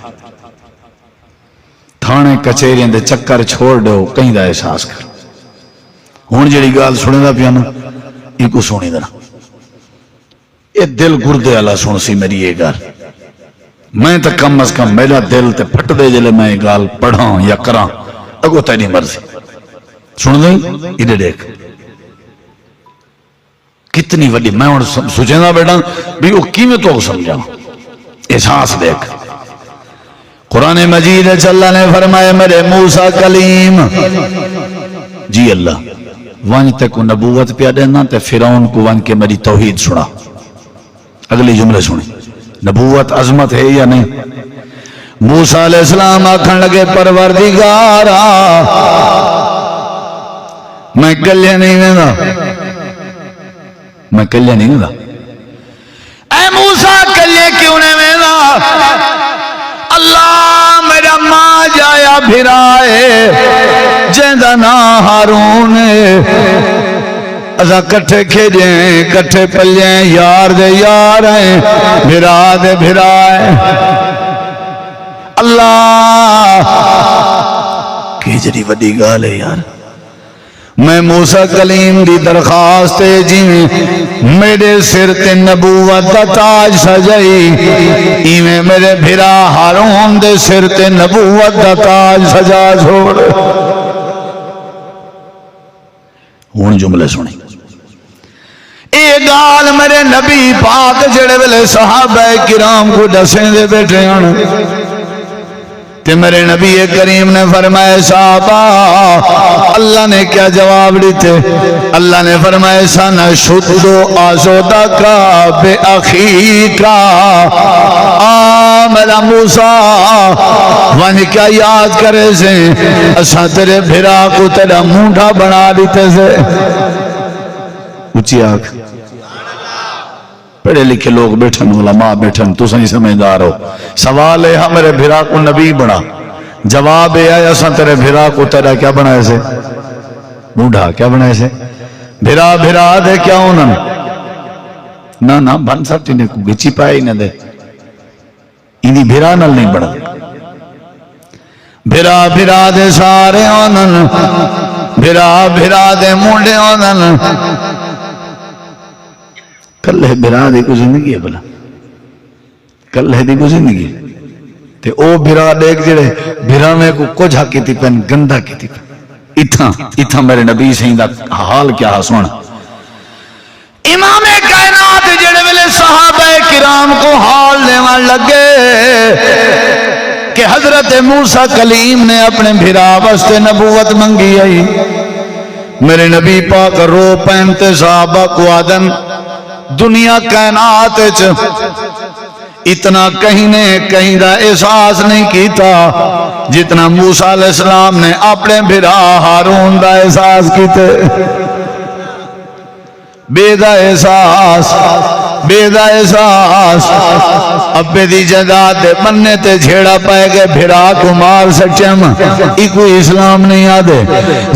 S1: تھانے کچہریاں دے چکر چھوڑ دو کہیں دا احساس کر. ہون جڑی گال سنے دا پیانا یہ کو سونی دا یہ دل گردے والا سن سی میری یہ گال. میں تو کم از کم میرا دل تے پھٹ دے جلے میں یہ گال پڑھاں یا کراں اگو تیری مرضی. سن دیں ادھے دیکھ کتنی وڈی. میں سوچیں دا بیٹا بھی وہ کی میں تو سمجھا احساس دیکھ. قرآن مجید اللہ نے فرمایا میرے موسیٰ کلیم جی اللہ وان تے کو نبوت پیا دینا تے فرعون کو وان کے میری توحید سنا. اگلی جملے سنی نبوت عظمت ہے یا نہیں. موسیٰ علیہ السلام آکھن لگے پروردگارا میں کلے نہیں وینا میں کلے نہیں وینا. اے موسیٰ کلے کیوں نہیں وینا؟ اللہ میرا ماں جایا بھرائے جیندہ نا ہارون ازا کٹھے کھیجیں کٹھے پلیں یار دے یار ہیں بھرا دے بھرائے. اللہ کی جڑی وڈی گال ہے یار. میں موسیٰ کلیم دی درخواست جی میرے سر تے نبوت دا تاج سجائی ایویں میرے بھرا ہارون دے سر تے نبوت دا تاج سجا چھوڑ. ہون جملے سنی اے گال میرے نبی پاک جڑے ویلے صحابہ کرام کو دسیں دے بیٹھے ہن کہ میرے نبی کریم نے فرمایا صحابہ اللہ نے کیا جواب دیتے؟ اللہ نے فرمایا سنشدو عضدک بأخیک میرا موسیٰ وہاں کیا یاد کرے سے اساں تیرے بھرا کو تیرا مونڈھا بنا دیتے سے. اچھی آنکھ پڑھے لکھے لوگ بیٹھن علماء بیٹھن تو سنی سمجھدار ہو. سوال ہے میرے بھرا کو نبی بنا. جواب ہے ایسا تیرے بھرا کو تیرا کیا بنائے سے بوڑھا کیا بنائے سے بھرا بھرا دے کیا انہوں نہ بن سکتی نے کو گچی پائے ہی نہ دے انہی بھرا نل نہیں بڑھا بھرا بھرا دے سارے انہوں بھرا بھرا دے مونڈے انہوں. کل ہے بھرا دی کو زندگی ہے بلا کل ہے دی کو زندگی تے او بھرا دیکھ جڑے بھرا میں کو کجھا کی تھی پین گندہ کی تھی اتھا میرے نبی سے دا حال کیا سونا. امام کائنات جڑے ویلے صحابہ کرام کو حال دیوان لگے کہ حضرت موسیٰ کلیم نے اپنے بھرا واسطے نبوت منگی آئی. میرے نبی پاک رو پہنتے صحابہ کو آدن دنیا کائنات اتنا کہیں نے کہیں دا احساس نہیں کیتا جتنا موسیٰ علیہ السلام نے اپنے بھرا ہارون دا احساس کیتے. بے دا احساس بے دا احساس ابے دی جداد دے بننے تے جھیڑا پائے گئے بھرا کو مار سکچم کوئی اسلام نہیں آدھے.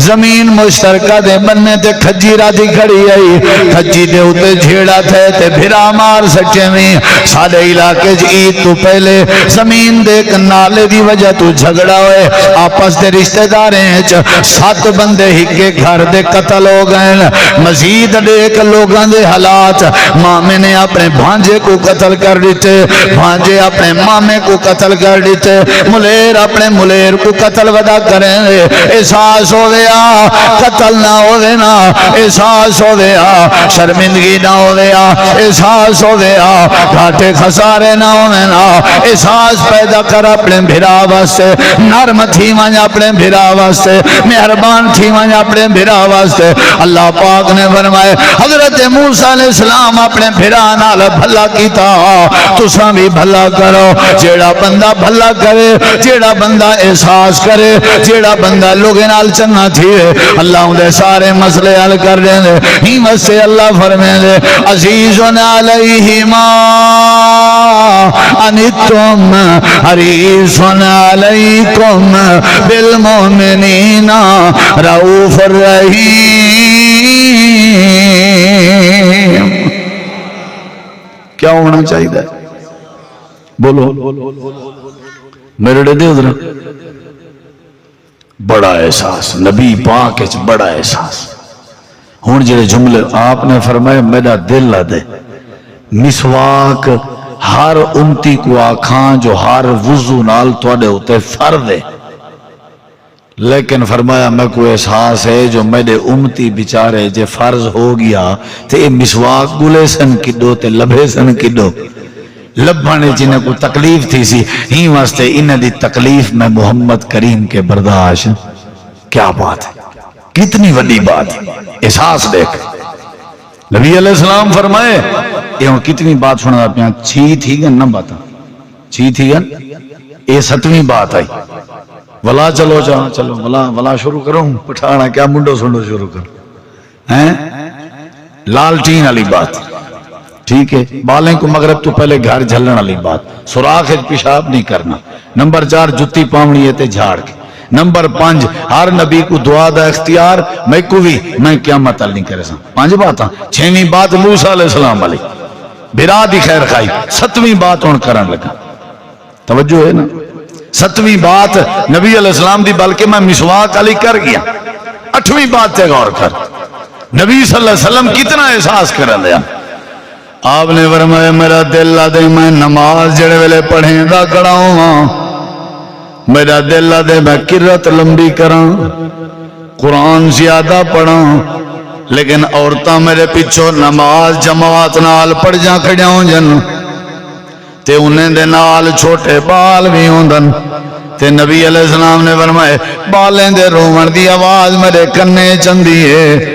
S1: زمین مشترکہ دے بننے تے کھجی راتی کھڑی آئی کھجی دے ہوتے جھیڑا تھے تے بھرا مار سکچم سادے علاقے عید تو پہلے زمین دے کنالے دی وجہ تو جھگڑا ہوئے آپس دے رشتہ داریں 7 بندے ہی کے گھر دے قتل ہو گئے. مزید دیکھ لوگاں دے حالات مامے نے اپنے بھانجے کو قتل کر دیتے بھانجے اپنے مامے کو قتل کر دیتے ملیر اپنے ملیر کو قتل ودا کریں احساس ہو گیا قتل نہ ہو گیا احساس ہو گیا شرمندگی نہ ہو گیا احساس ہو گیا گھاٹے خسارے نہ ہو گیا احساس پیدا کر اپنے بھرا واسطے نرم تھی وانج اپنے بھرا واسطے مہربان تھی وانج اپنے بھرا واسطے. اللہ پاک نے فرمائے حضرت موسیٰ علیہ السلام اپنے بھرا نال بھلا کیتا تساں بھی بھلا کرو. جیڑا بندہ بھلا کرے جیڑا بندہ احساس کرے جیڑا بندہ لوگے نال چنگا تھیے اللہ دے سارے مسئلے حل کر دیں دے. ہی واسطے اللہ فرمائے دے عزیزن علیہ ما انتم حریصن علیکم بالمؤمنین رؤوف الرحیم. کیا ہونا چاہیے؟ بولو میرے ڈے ادھر بڑا احساس نبی پاک وچ بڑا احساس. ہوں جڑے جملے آپ نے فرمائے میرا دل لا دے مسواک ہر امتی کو آکھاں جو ہر وضو نال تواڈے اوتے فرض ہے، لیکن فرمایا میں کو احساس ہے جو میرے امتی بیچارے جے فرض ہو گیا تے یہ مسواک گلے سن کڈو تے لبھے سن کڈو لبھانے جنہیں کو تکلیف تھی سی ہی واسطے انہیں دی تکلیف میں محمد کریم کے برداشت. کیا بات ہے، کتنی وڈی بات ہے. احساس دیکھ نبی علیہ السلام فرمائے یہ کتنی بات سننا پیا. چھی تھی گن نہ بات چھی تھی گن یہ 7ویں بات آئی. ولا چلو چلو ولا شروع کروں پٹھانا کیا منڈو سنڈو شروع کرو ہیں لالٹین والی بات. ٹھیک ہے، بالیں کو مغرب تو پہلے گھر جھلن والی بات. سوراخ پیشاب نہیں کرنا. نمبر 4 جتی پاونی ہے تے جھاڑ کے. نمبر 5 ہر نبی کو دعا دا اختیار میں کو بھی میں قیامت تل نہیں کرے سا. 5 باتاں. 6ویں بات موسیٰ علیہ السلام والی برا دی خیر خائی. 7ویں بات ہن کرن لگا. توجہ ہے نا. 7ویں بات نبی علیہ السلام دی بلکہ میں مسواک علی کر گیا. 8ویں بات تے غور کر نبی صلی اللہ علیہ وسلم کتنا احساس کر دیا. آپ نے فرمایا میرا دل لا دے میں نماز جڑے ویلے پڑھیں دا کڑاؤں میرا دل لا دے میں کرت لمبی کراں قرآن زیادہ پڑھاں لیکن عورتاں میرے پیچھو نماز جماعت نال پڑھ جا کھڑیاں جن تے انہیں دے نال چھوٹے بال بھی ہوندن. تے نبی علیہ السلام نے فرمائے بالیں دے رومن دی آواز میرے کنے چندی ہے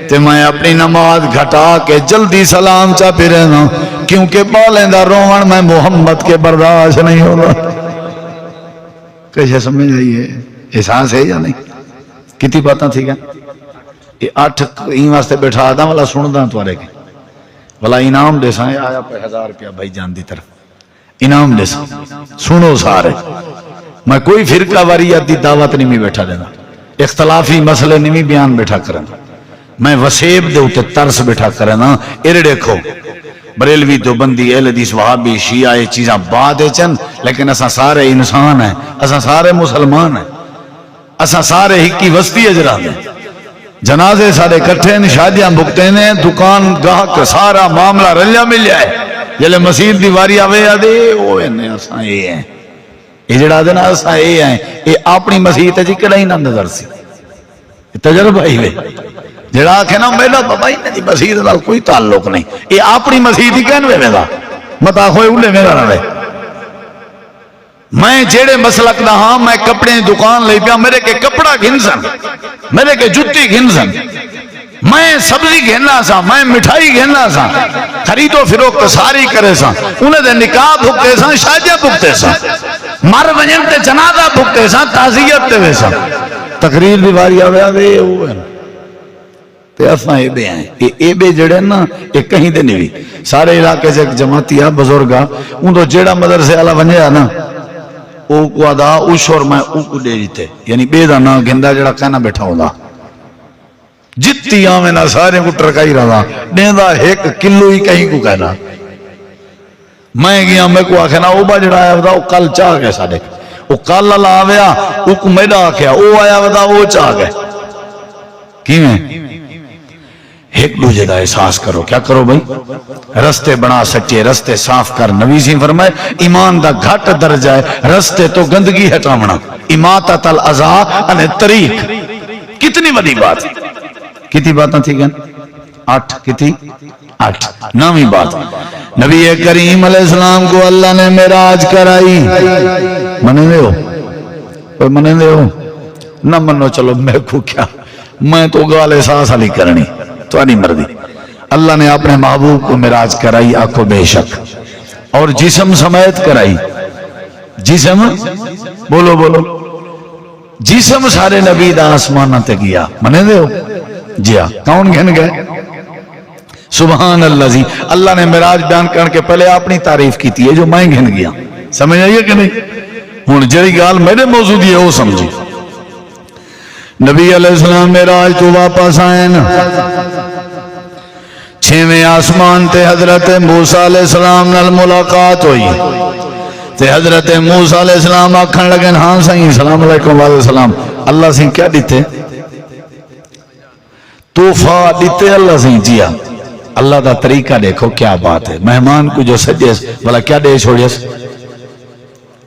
S1: تے میں اپنی نماز گھٹا کے جلدی سلام چا پھر رہنا کیونکہ بالیں دا رومن میں محمد کے برداشت نہیں ہوگا. کیسے سمجھ آئیے؟ احساس ہے یا نہیں؟ کتنی باتاں تھی گا یہ 8 این واسطے بیٹھا دا والا سن دا توارے کے والا انعام دے سائیں آیا پہ 1000 روپیہ بھائی جان دی طرف انعام دے سائیں سنو سارے. میں کوئی فرقہ واریت دی دعوت نہیں بیٹھا دینا اختلافی مسئلے نہیں بیان بیٹھا کرنا میں وسیب دے ہوتے ترس بیٹھا کرنا. ارے دیکھو بریلوی دیوبندی اہل حدیث وہابی شیعہ یہ چیزاں بعد چند لیکن اساں سارے انسان ہیں اساں سارے مسلمان ہیں اساں سارے ہکی وسطی اجرا ہیں جنازے سارے کٹھے ہیں شادیاں بکتے ہیں دکان گاہک سارا معاملہ رلیا مل جائے جلے مسجد دی واری آوے آدے وہ اساں یہ ہیں یہ جڑا دے نا اساں یہ ہیں یہ اپنی مسجد جی کڑا ہی نہ نظر سی تجربہ ہی وے جڑا کہ نا میرا بابا ہی نہیں مسجد نال کوئی تعلق نہیں یہ اپنی مسجد ہی کہنے میرا متا ہوئے اولے میرا رہے. میں جیڑے مسلک دا ہاں میں کپڑے دکان لے پیا میرے کے کپڑا گھنسن میرے کے جتی گھنسن میں سبزی گھننا سا میں مٹھائی گھننا سا خرید و فروخت ساری کرے سا انہیں دے نکاح بھکتے سا شادیاں بھکتے سا مر ونجن تے جنازہ بھکتے سا تعزیت تے ویسا تقریر دیواری آوے آوے ہوئے تے اساں اے بے ہیں اے بے جڑے نا اے کہیں دے نہیں بھی سارے علاقے سے ایک جماعتی ہے بزرگا ان تو جیڑا مدرسے آلہ ونجا نا او کو ادا اوش اور میں او کو دے دیتے یعنی بے دا نا گھندہ جڑا کہنا بیٹھا ہوں دا جتی آمیں نا سارے کو ٹرکائی رہا دیندہ 1 کلو ہی کہیں کو کہنا میں گیا میں کو آکھنا او با جڑا آیا ودا او کل چاہ گئے سارے او کل اللہ آویا او کو میڈا آکھیا او آیا ودا او چاہ گئے کیویں ایک دوجہ دا احساس کرو کیا کرو بھائی رستے بنا سچے رستے صاف کر نبی سے فرمائے ایمان دا گھٹ درجہ ہے رستے تو گندگی ہٹاونا اماتت العزا عن الطریق کتنی بڑی بات کتنی باتاں تھی گن 8 کتنی 8 9ویں بات نبی کریم علیہ السلام کو اللہ نے معراج کرائی منے دے ہو منے دے ہو نہ منو چلو میں کو کیا میں تو گال احساس علی کرنی تو نہیں مردی اللہ نے اپنے محبوب کو معراج کرائی آنکھوں بے شک اور جسم سمیت کرائی جسم بولو بولو جسم سارے نبی دا آسمانہ تے گیا منے دے ہو جی ہاں کون گھن گئے سبحان اللہ جی اللہ نے معراج بیان کرنے کے پہلے اپنی تعریف کی تھی جو میں گھن گیا سمجھ آئیے کہ نہیں ہوں جڑی گال میرے موضوع دی ہے وہ سمجھی نبی علیہ السلام معراج تو واپس آئے نا چھویں آسمان تے حضرت موسیٰ علیہ السلام نال ملاقات ہوئی تے حضرت موسیٰ علیہ السلام آکھن لگن ہاں سائیں السلام علیکم وعلیکم السلام اللہ سے کیا دیتے توفہ دیتے اللہ سے جیا اللہ دا طریقہ دیکھو کیا بات ہے مہمان کو جو سجیس والا کیا دے چھوڑیس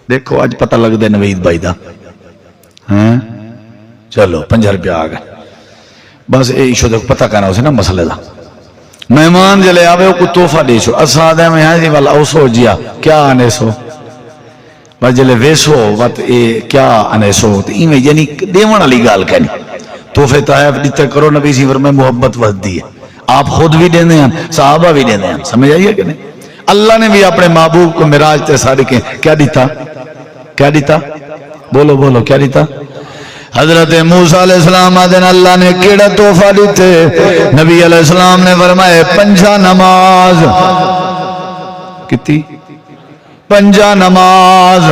S1: دیکھو آج پتہ لگ دے نوید بھائی دا چلو 5 روپیہ آگئے بس ایشو دیکھو پتہ کرنا اسے نا مسئلے دا مہمان جلے آوے کو توفہ دے چھو اسادہ میں ہاں جی والا اوسو جیا کیا آنے سو بس جلے ویسو وقت کیا آنے سو ایمیں یعنی دیوان علی گال کہنی توفے تحائف دیتے کرو نبی سی فرمائے محبت وقت دی ہے آپ خود بھی دینے ہیں صحابہ بھی دینے ہیں سمجھ آئیے کہ نہیں اللہ نے بھی اپنے محبوب کو معراج تے صادقیں کیا دیتا کیا دیتا بولو بولو کیا دیتا حضرت موسیٰ علیہ السلام آدھن اللہ نے کیڑا توفہ دیتے نبی علیہ السلام نے فرمائے 5 نماز کتنی 5 نماز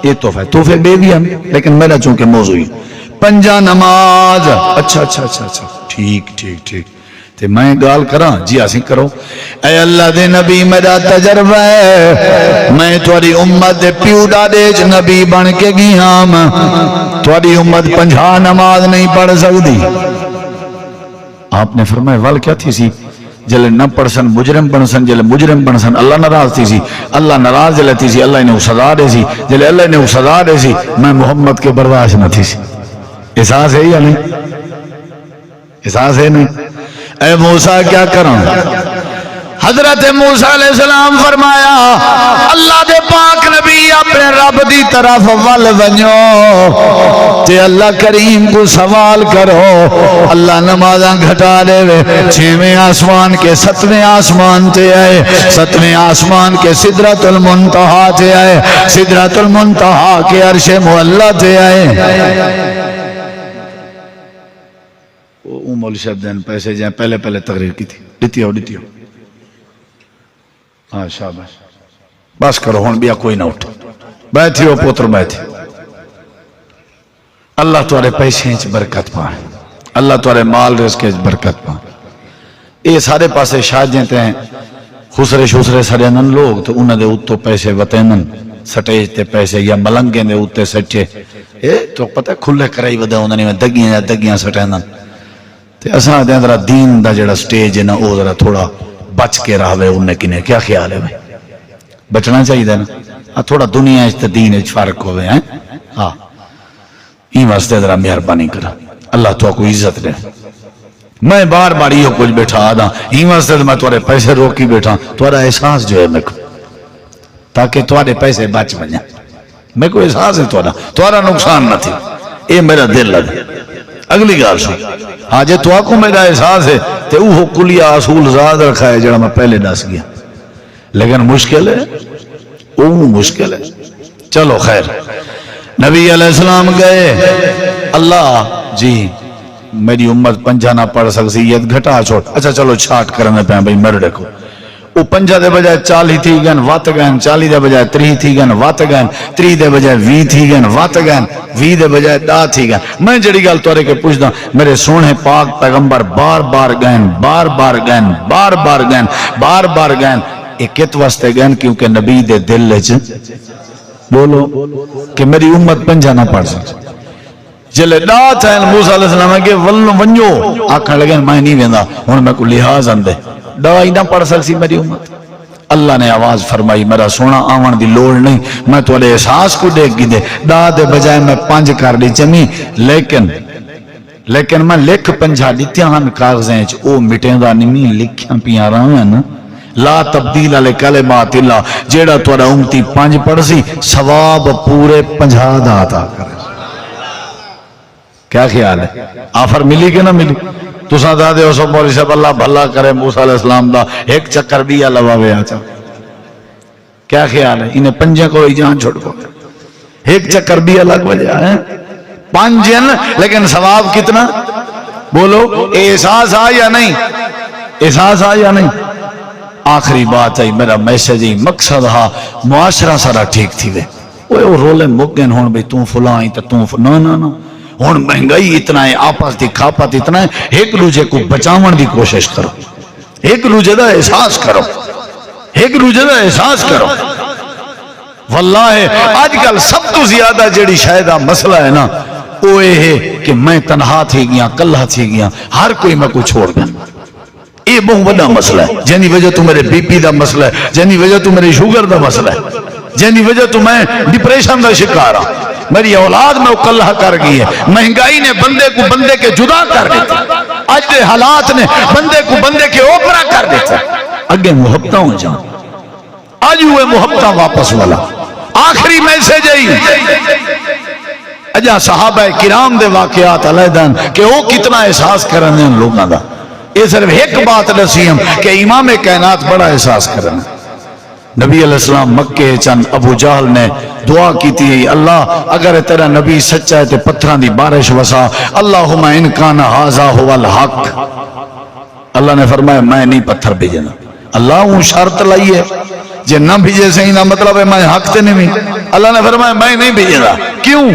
S1: یہ توفہ ہے توفہ بے بھی ہم لیکن میرا چونکہ موضوع ہی 5 نماز اچھا اچھا اچھا اچھا ٹھیک ٹھیک ٹھیک تے میں گال کراں جی آسیں کرو اے اللہ دے نبی میرا تجربہ ہے میں تواری امت دے پیو دادیج نبی بن کے گیاں تواری امت 50 نماز نہیں پڑھ سکتی آپ نے فرمایا وال کیا تھی سی جلے نہ پڑھ سن مجرم بن سن جلے مجرم بن سن اللہ ناراض تھی سی اللہ ناراض جلے تھی سی اللہ انہیں سزا دے سی جلے اللہ انہیں سزا دے سی میں محمد کے برداشت نہ تھی سی احساس ہے یا نہیں احساس ہے نہیں اے موسیٰ کیا کروں حضرت موسیٰ علیہ السلام فرمایا اللہ دے پاک نبی اپنے رب دی طرف ول ونجو تے اللہ کریم کو سوال کرو اللہ نمازاں گھٹا دے وے 6ویں آسمان کے 7ویں آسمان تے آئے 7ویں آسمان کے سدرۃ المنتہا تے آئے سدرۃ المنتہا کے عرش معلی تے آئے مول شاہد دین پیسے جائیں پہلے تقریر کی تھی دیتی ہو ہاں شاباش بس کرو ہون بیا کوئی نہ اٹھو بیٹھی ہو پوتر بیٹھی اللہ تمہارے پیسے انچ برکت پائے اللہ تمہارے مال رزق انچ برکت پائے یہ سارے پاسے شاہ جیتے ہیں خسرے شسرے سڑے نن لوگ تو انہوں نے اتو پیسے وطینن سٹیج تے پیسے یا ملنگیں دے اتے سچے تو پتہ کھلے کرائی ودے انہوں نے دگیاں سٹینن تے اساں دے اندرہ دین دا جڑا سٹیج ہے نا او ذرا تھوڑا بچ کے رہوے انہیں کنے کیا خیال ہے بچنا چاہیے نا تھوڑا دنیا اچ تے دین اچ فرق ہوئے ہیں ہاں این واسطے ذرا مہربانی کرا اللہ تو کو عزت دے میں بار بار یہ کچھ بیٹھا آدھا این واسطے میں تھوڑے پیسے روکی بیٹھا تھوڑا احساس جو ہے میں کو تاکہ تھوڑے پیسے بچ بنیا میں کو احساس ہے تھوڑا نقصان نہ تھی اے میرا دل لگا اگلی گال سو آجے تو آکو میرا احساس ہے تے اوہ کلیہ اصول زاد رکھا ہے جڑا میں پہلے ڈاس گیا لیکن مشکل ہے اوہ مشکل ہے چلو خیر نبی علیہ السلام گئے اللہ جی میری امت 5 نہ پڑھ سکسی یہ گھٹا چھوڑ اچھا چلو چھاٹ کرنے پہ بھئی مر دیکھو وہ 5 دے بجائے 40 تھی گئن وات گئن 40 دے بجائے 30 تھی گئن وات گئن 30 دے بجائے 20 تھی گئن وات گئن 20 دے بجائے 10 تھی گئن میں جڑی گال توڑے کے پوچھ دا میرے سونے پاک پیغمبر بار بار گئن ایک کت واسطے گئن کیونکہ نبی دے دل لچ بولو کہ میری امت 5 نہ پڑھ سکتے جلے ڈات ہیں موسیٰ علیہ السلام کے ونجو آکھا لگیں میں نہیں ویندہ انہوں میں کو لحاظ اندے دوائی نہ پڑھ سکسی میری امت اللہ نے آواز فرمائی میرا سونا آون دی لوڑ نہیں میں تو علیہ احساس کو دیکھ گی دے دے بجائے میں 5 کر دی چمی لیکن میں لکھ 5 دیتیاں کاغذیں او مٹیں دا نہیں لکھیاں پیاں رہا ہیں نا لا تبدیل علی کلمات اللہ جیڑا تو علیہ امتی 5 پڑھ سی ثواب پورے 50 دا عطا کرے کیا خیال ہے آفر ملی کہ نہ ملی تو ساتھ دے ہو سب مولی صاحب اللہ بھلا کرے موسیٰ علیہ السلام دا ایک چکر بھی اللہ باوے آچا کیا خیال ہے انہیں 5 کو ہی جان چھوڑ کو ایک چکر بھی الگ وجہ ہے 5 لیکن ثواب کتنا بولو احساس آ یا نہیں احساس آ یا نہیں آخری بات ہے میرا میسیج ہی مقصد ہا معاشرہ سارا ٹھیک تھی وے وہ رولے مگن ہون بھئی توں فلائیں تا توں نا ہون مہنگائی اتنا ہے آپس دی کھاپت اتنا ہے ایک دوجے کو بچاون دی کوشش کرو ایک دوجے دا احساس کرو، ایک دوجے دا احساس کرو۔ واللہ آج کل سب تو زیادہ جڑی شاید مسئلہ ہے نا وہ یہ ہے کہ میں تنہا تھی گیا، کلہ تھی گیا، ہر کوئی میں کو چھوڑ گیا۔ یہ بہت بڑا مسئلہ ہے، جنہی وجہ تو میرے بی پی دا مسئلہ ہے، جنہی وجہ تو میرے شوگر دا مسئلہ ہے، جنہی وجہ تو میں ڈپریشن دا شکار ہوں، میری اولاد میں کلہ کر گئی ہے، مہنگائی نے بندے کو بندے کے جدا کر دیتا، آج دے حالات نے بندے کو بندے کے اوپرا کر دیتا۔ اگے محبتہ ہو جاؤں، آج ہوئے محبتہ واپس والا آخری میسیج ہے اجا صحابہ کرام دے واقعات علیدان کہ وہ کتنا احساس کرنے ہیں لوگوں دا۔ یہ صرف ایک بات نسیم کہ امام کائنات بڑا احساس کرنے۔ نبی علیہ السلام مکے چند ابو جہل نے دعا کی تھی، اللہ اگر تیرا نبی سچا ہے تے پتھران دی بارش وسا، اللہم ان کان ھذا ھو الحق۔ اللہ نے فرمایا میں نہیں پتھر بھیجنا۔ اللہ ہوں شرط لائیے جے نہ بھیجے صحیح نہ مطلب ہے میں حق تے نہیں۔ اللہ نے فرمایا میں نہیں بھیجنا۔ کیوں؟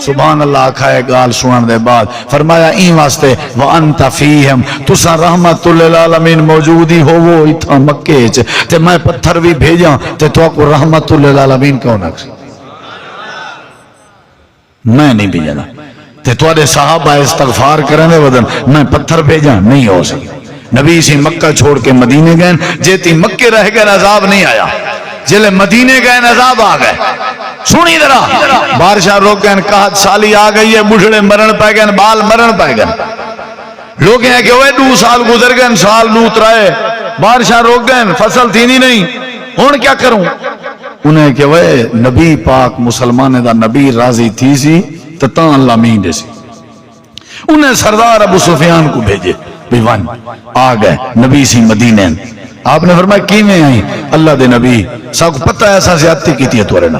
S1: سبحان اللہ کھائے گال سنن دے بعد فرمایا این واسطے وَأَنْتَ فِيهِمْ تُسا رحمت للعالمین موجودی ہو وہ اتھا مکے چ تے میں پتھر بھی بھیجاں تے تو کو رحمت للعالمین کون اکسی میں نہیں بھیجنا تے تو صحابہ استغفار کرنے ودن میں پتھر بھیجاں نہیں ہو سکی۔ نبی سے مکہ چھوڑ کے مدینے گئے، جیتی مکے رہ گئے عذاب نہیں آیا، جلے مدینے گئے عذاب آ گئے۔ سنی درہ بارشاں روک گئے، قحط سالی آ گئی ہے، بڑھڑے مرن پہ گئے، بال مرن پہ گئے۔ لوگ ہیں کہ وہ 2 سال گزر گئے، سال نوت رہے، بارشاں روک گئے، فصل تھی نہیں، ہون کیا کروں؟ انہیں کہ وہ نبی پاک مسلمان دا نبی راضی تھی سی تتاں اللہ مین دے سی۔ انہیں سردار ابو سفیان کو بھیجے بھی ون آ گئے نبی سی مدینے۔ آپ نے فرمایا کی میں آئی؟ اللہ دے نبی ساکو پتہ ایسا زیادتی کی تھی تو رہنا،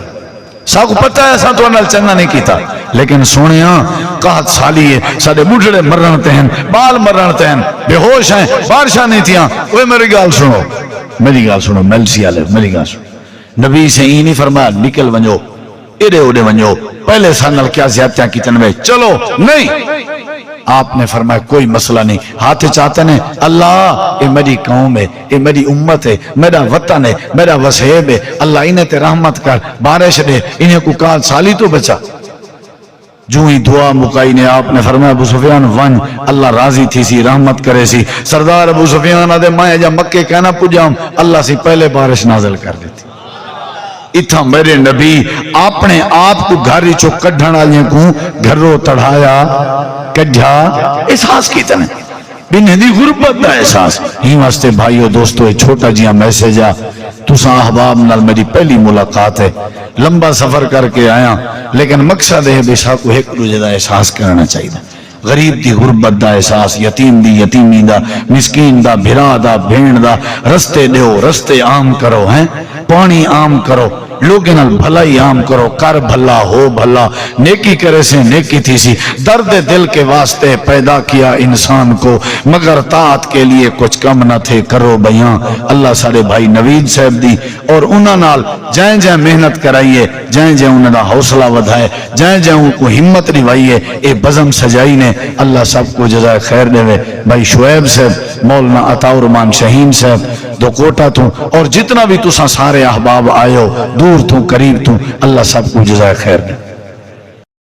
S1: ساکو پتہ ایسا تو انہا چنگا نہیں کیتا، لیکن سونیاں قحط سالی ہے، ساڑے بڑھڑے مرنتے ہیں، بال مرنتے ہیں، بے ہوش ہیں، بارشاں نہیں تھیاں۔ وہ میری گال سنو، میری گال سنو، ملسی آلے میری گال سنو۔ نبی سے ہی نہیں فرمایا نکل ونجو ایڈے اوڈے ونجو، پہلے سانل کیا زیادتیاں کی تنوے چلو نہیں۔ آپ نے فرمایا کوئی مسئلہ نہیں، ہاتھ چاہتے ہیں اللہ اے میری قوم ہے، اے میری امت ہے، میرا وطن ہے، میرا وصیب ہے، اللہ انہیں تے رحمت کر، بارش دے، انہیں کو کال سالی تو بچا۔ جو ہی دعا مکائی نے آپ نے فرمایا ابو سفیان ون اللہ راضی تھی سی رحمت کرے سی۔ سردار ابو سفیان آدھے میں جا مکے کہنا پجاؤں اللہ سی پہلے بارش نازل کر دیتی۔ اتھا میرے نبی اپنے آپ کو گھری چو کڈھن آلیاں کو گھروں تڑھایا کڈھا احساس کی تنے بنہدی غربت دا احساس۔ ہی واسطے بھائیو دوستو ایک چھوٹا جیاں میسیجا تساں احباب نال میری پہلی ملاقات ہے، لمبا سفر کر کے آیا لیکن مقصد ہے بے شاکو ایک روزے دا احساس کرنا چاہیے۔ غریب دی غربت دا احساس، یتیم دی یتیمی دا، مسکین دا، بھرا دا، بھین دا، رستے دیو، رستے عام کرو ہیں، پانی عام کرو، لوگیں نال بھلائی عام کرو، کر بھلا ہو بھلا، نیکی کرے سے نیکی تھی سی۔ درد دل کے واسطے پیدا کیا انسان کو، مگر طاعت کے لیے کچھ کم نہ تھے، کرو بیاں۔ اللہ سارے بھائی نوید صاحب دی اور انہاں نال جائیں جائیں محنت کرائیے، جائیں جائیں انہاں دا حوصلہ ودھائے، جائیں جائیں ان کو ہمت روائیے، اے بزم سجائی نے اللہ سب کو جزائے خیر دے۔ بھائی شعیب صاحب، مولانا عطا الرحمان شہین صاحب دو کوٹا تو اور جتنا بھی تساں سارے احباب آئے ہو دور تو قریب تو اللہ سب کو جزائے خیر دے۔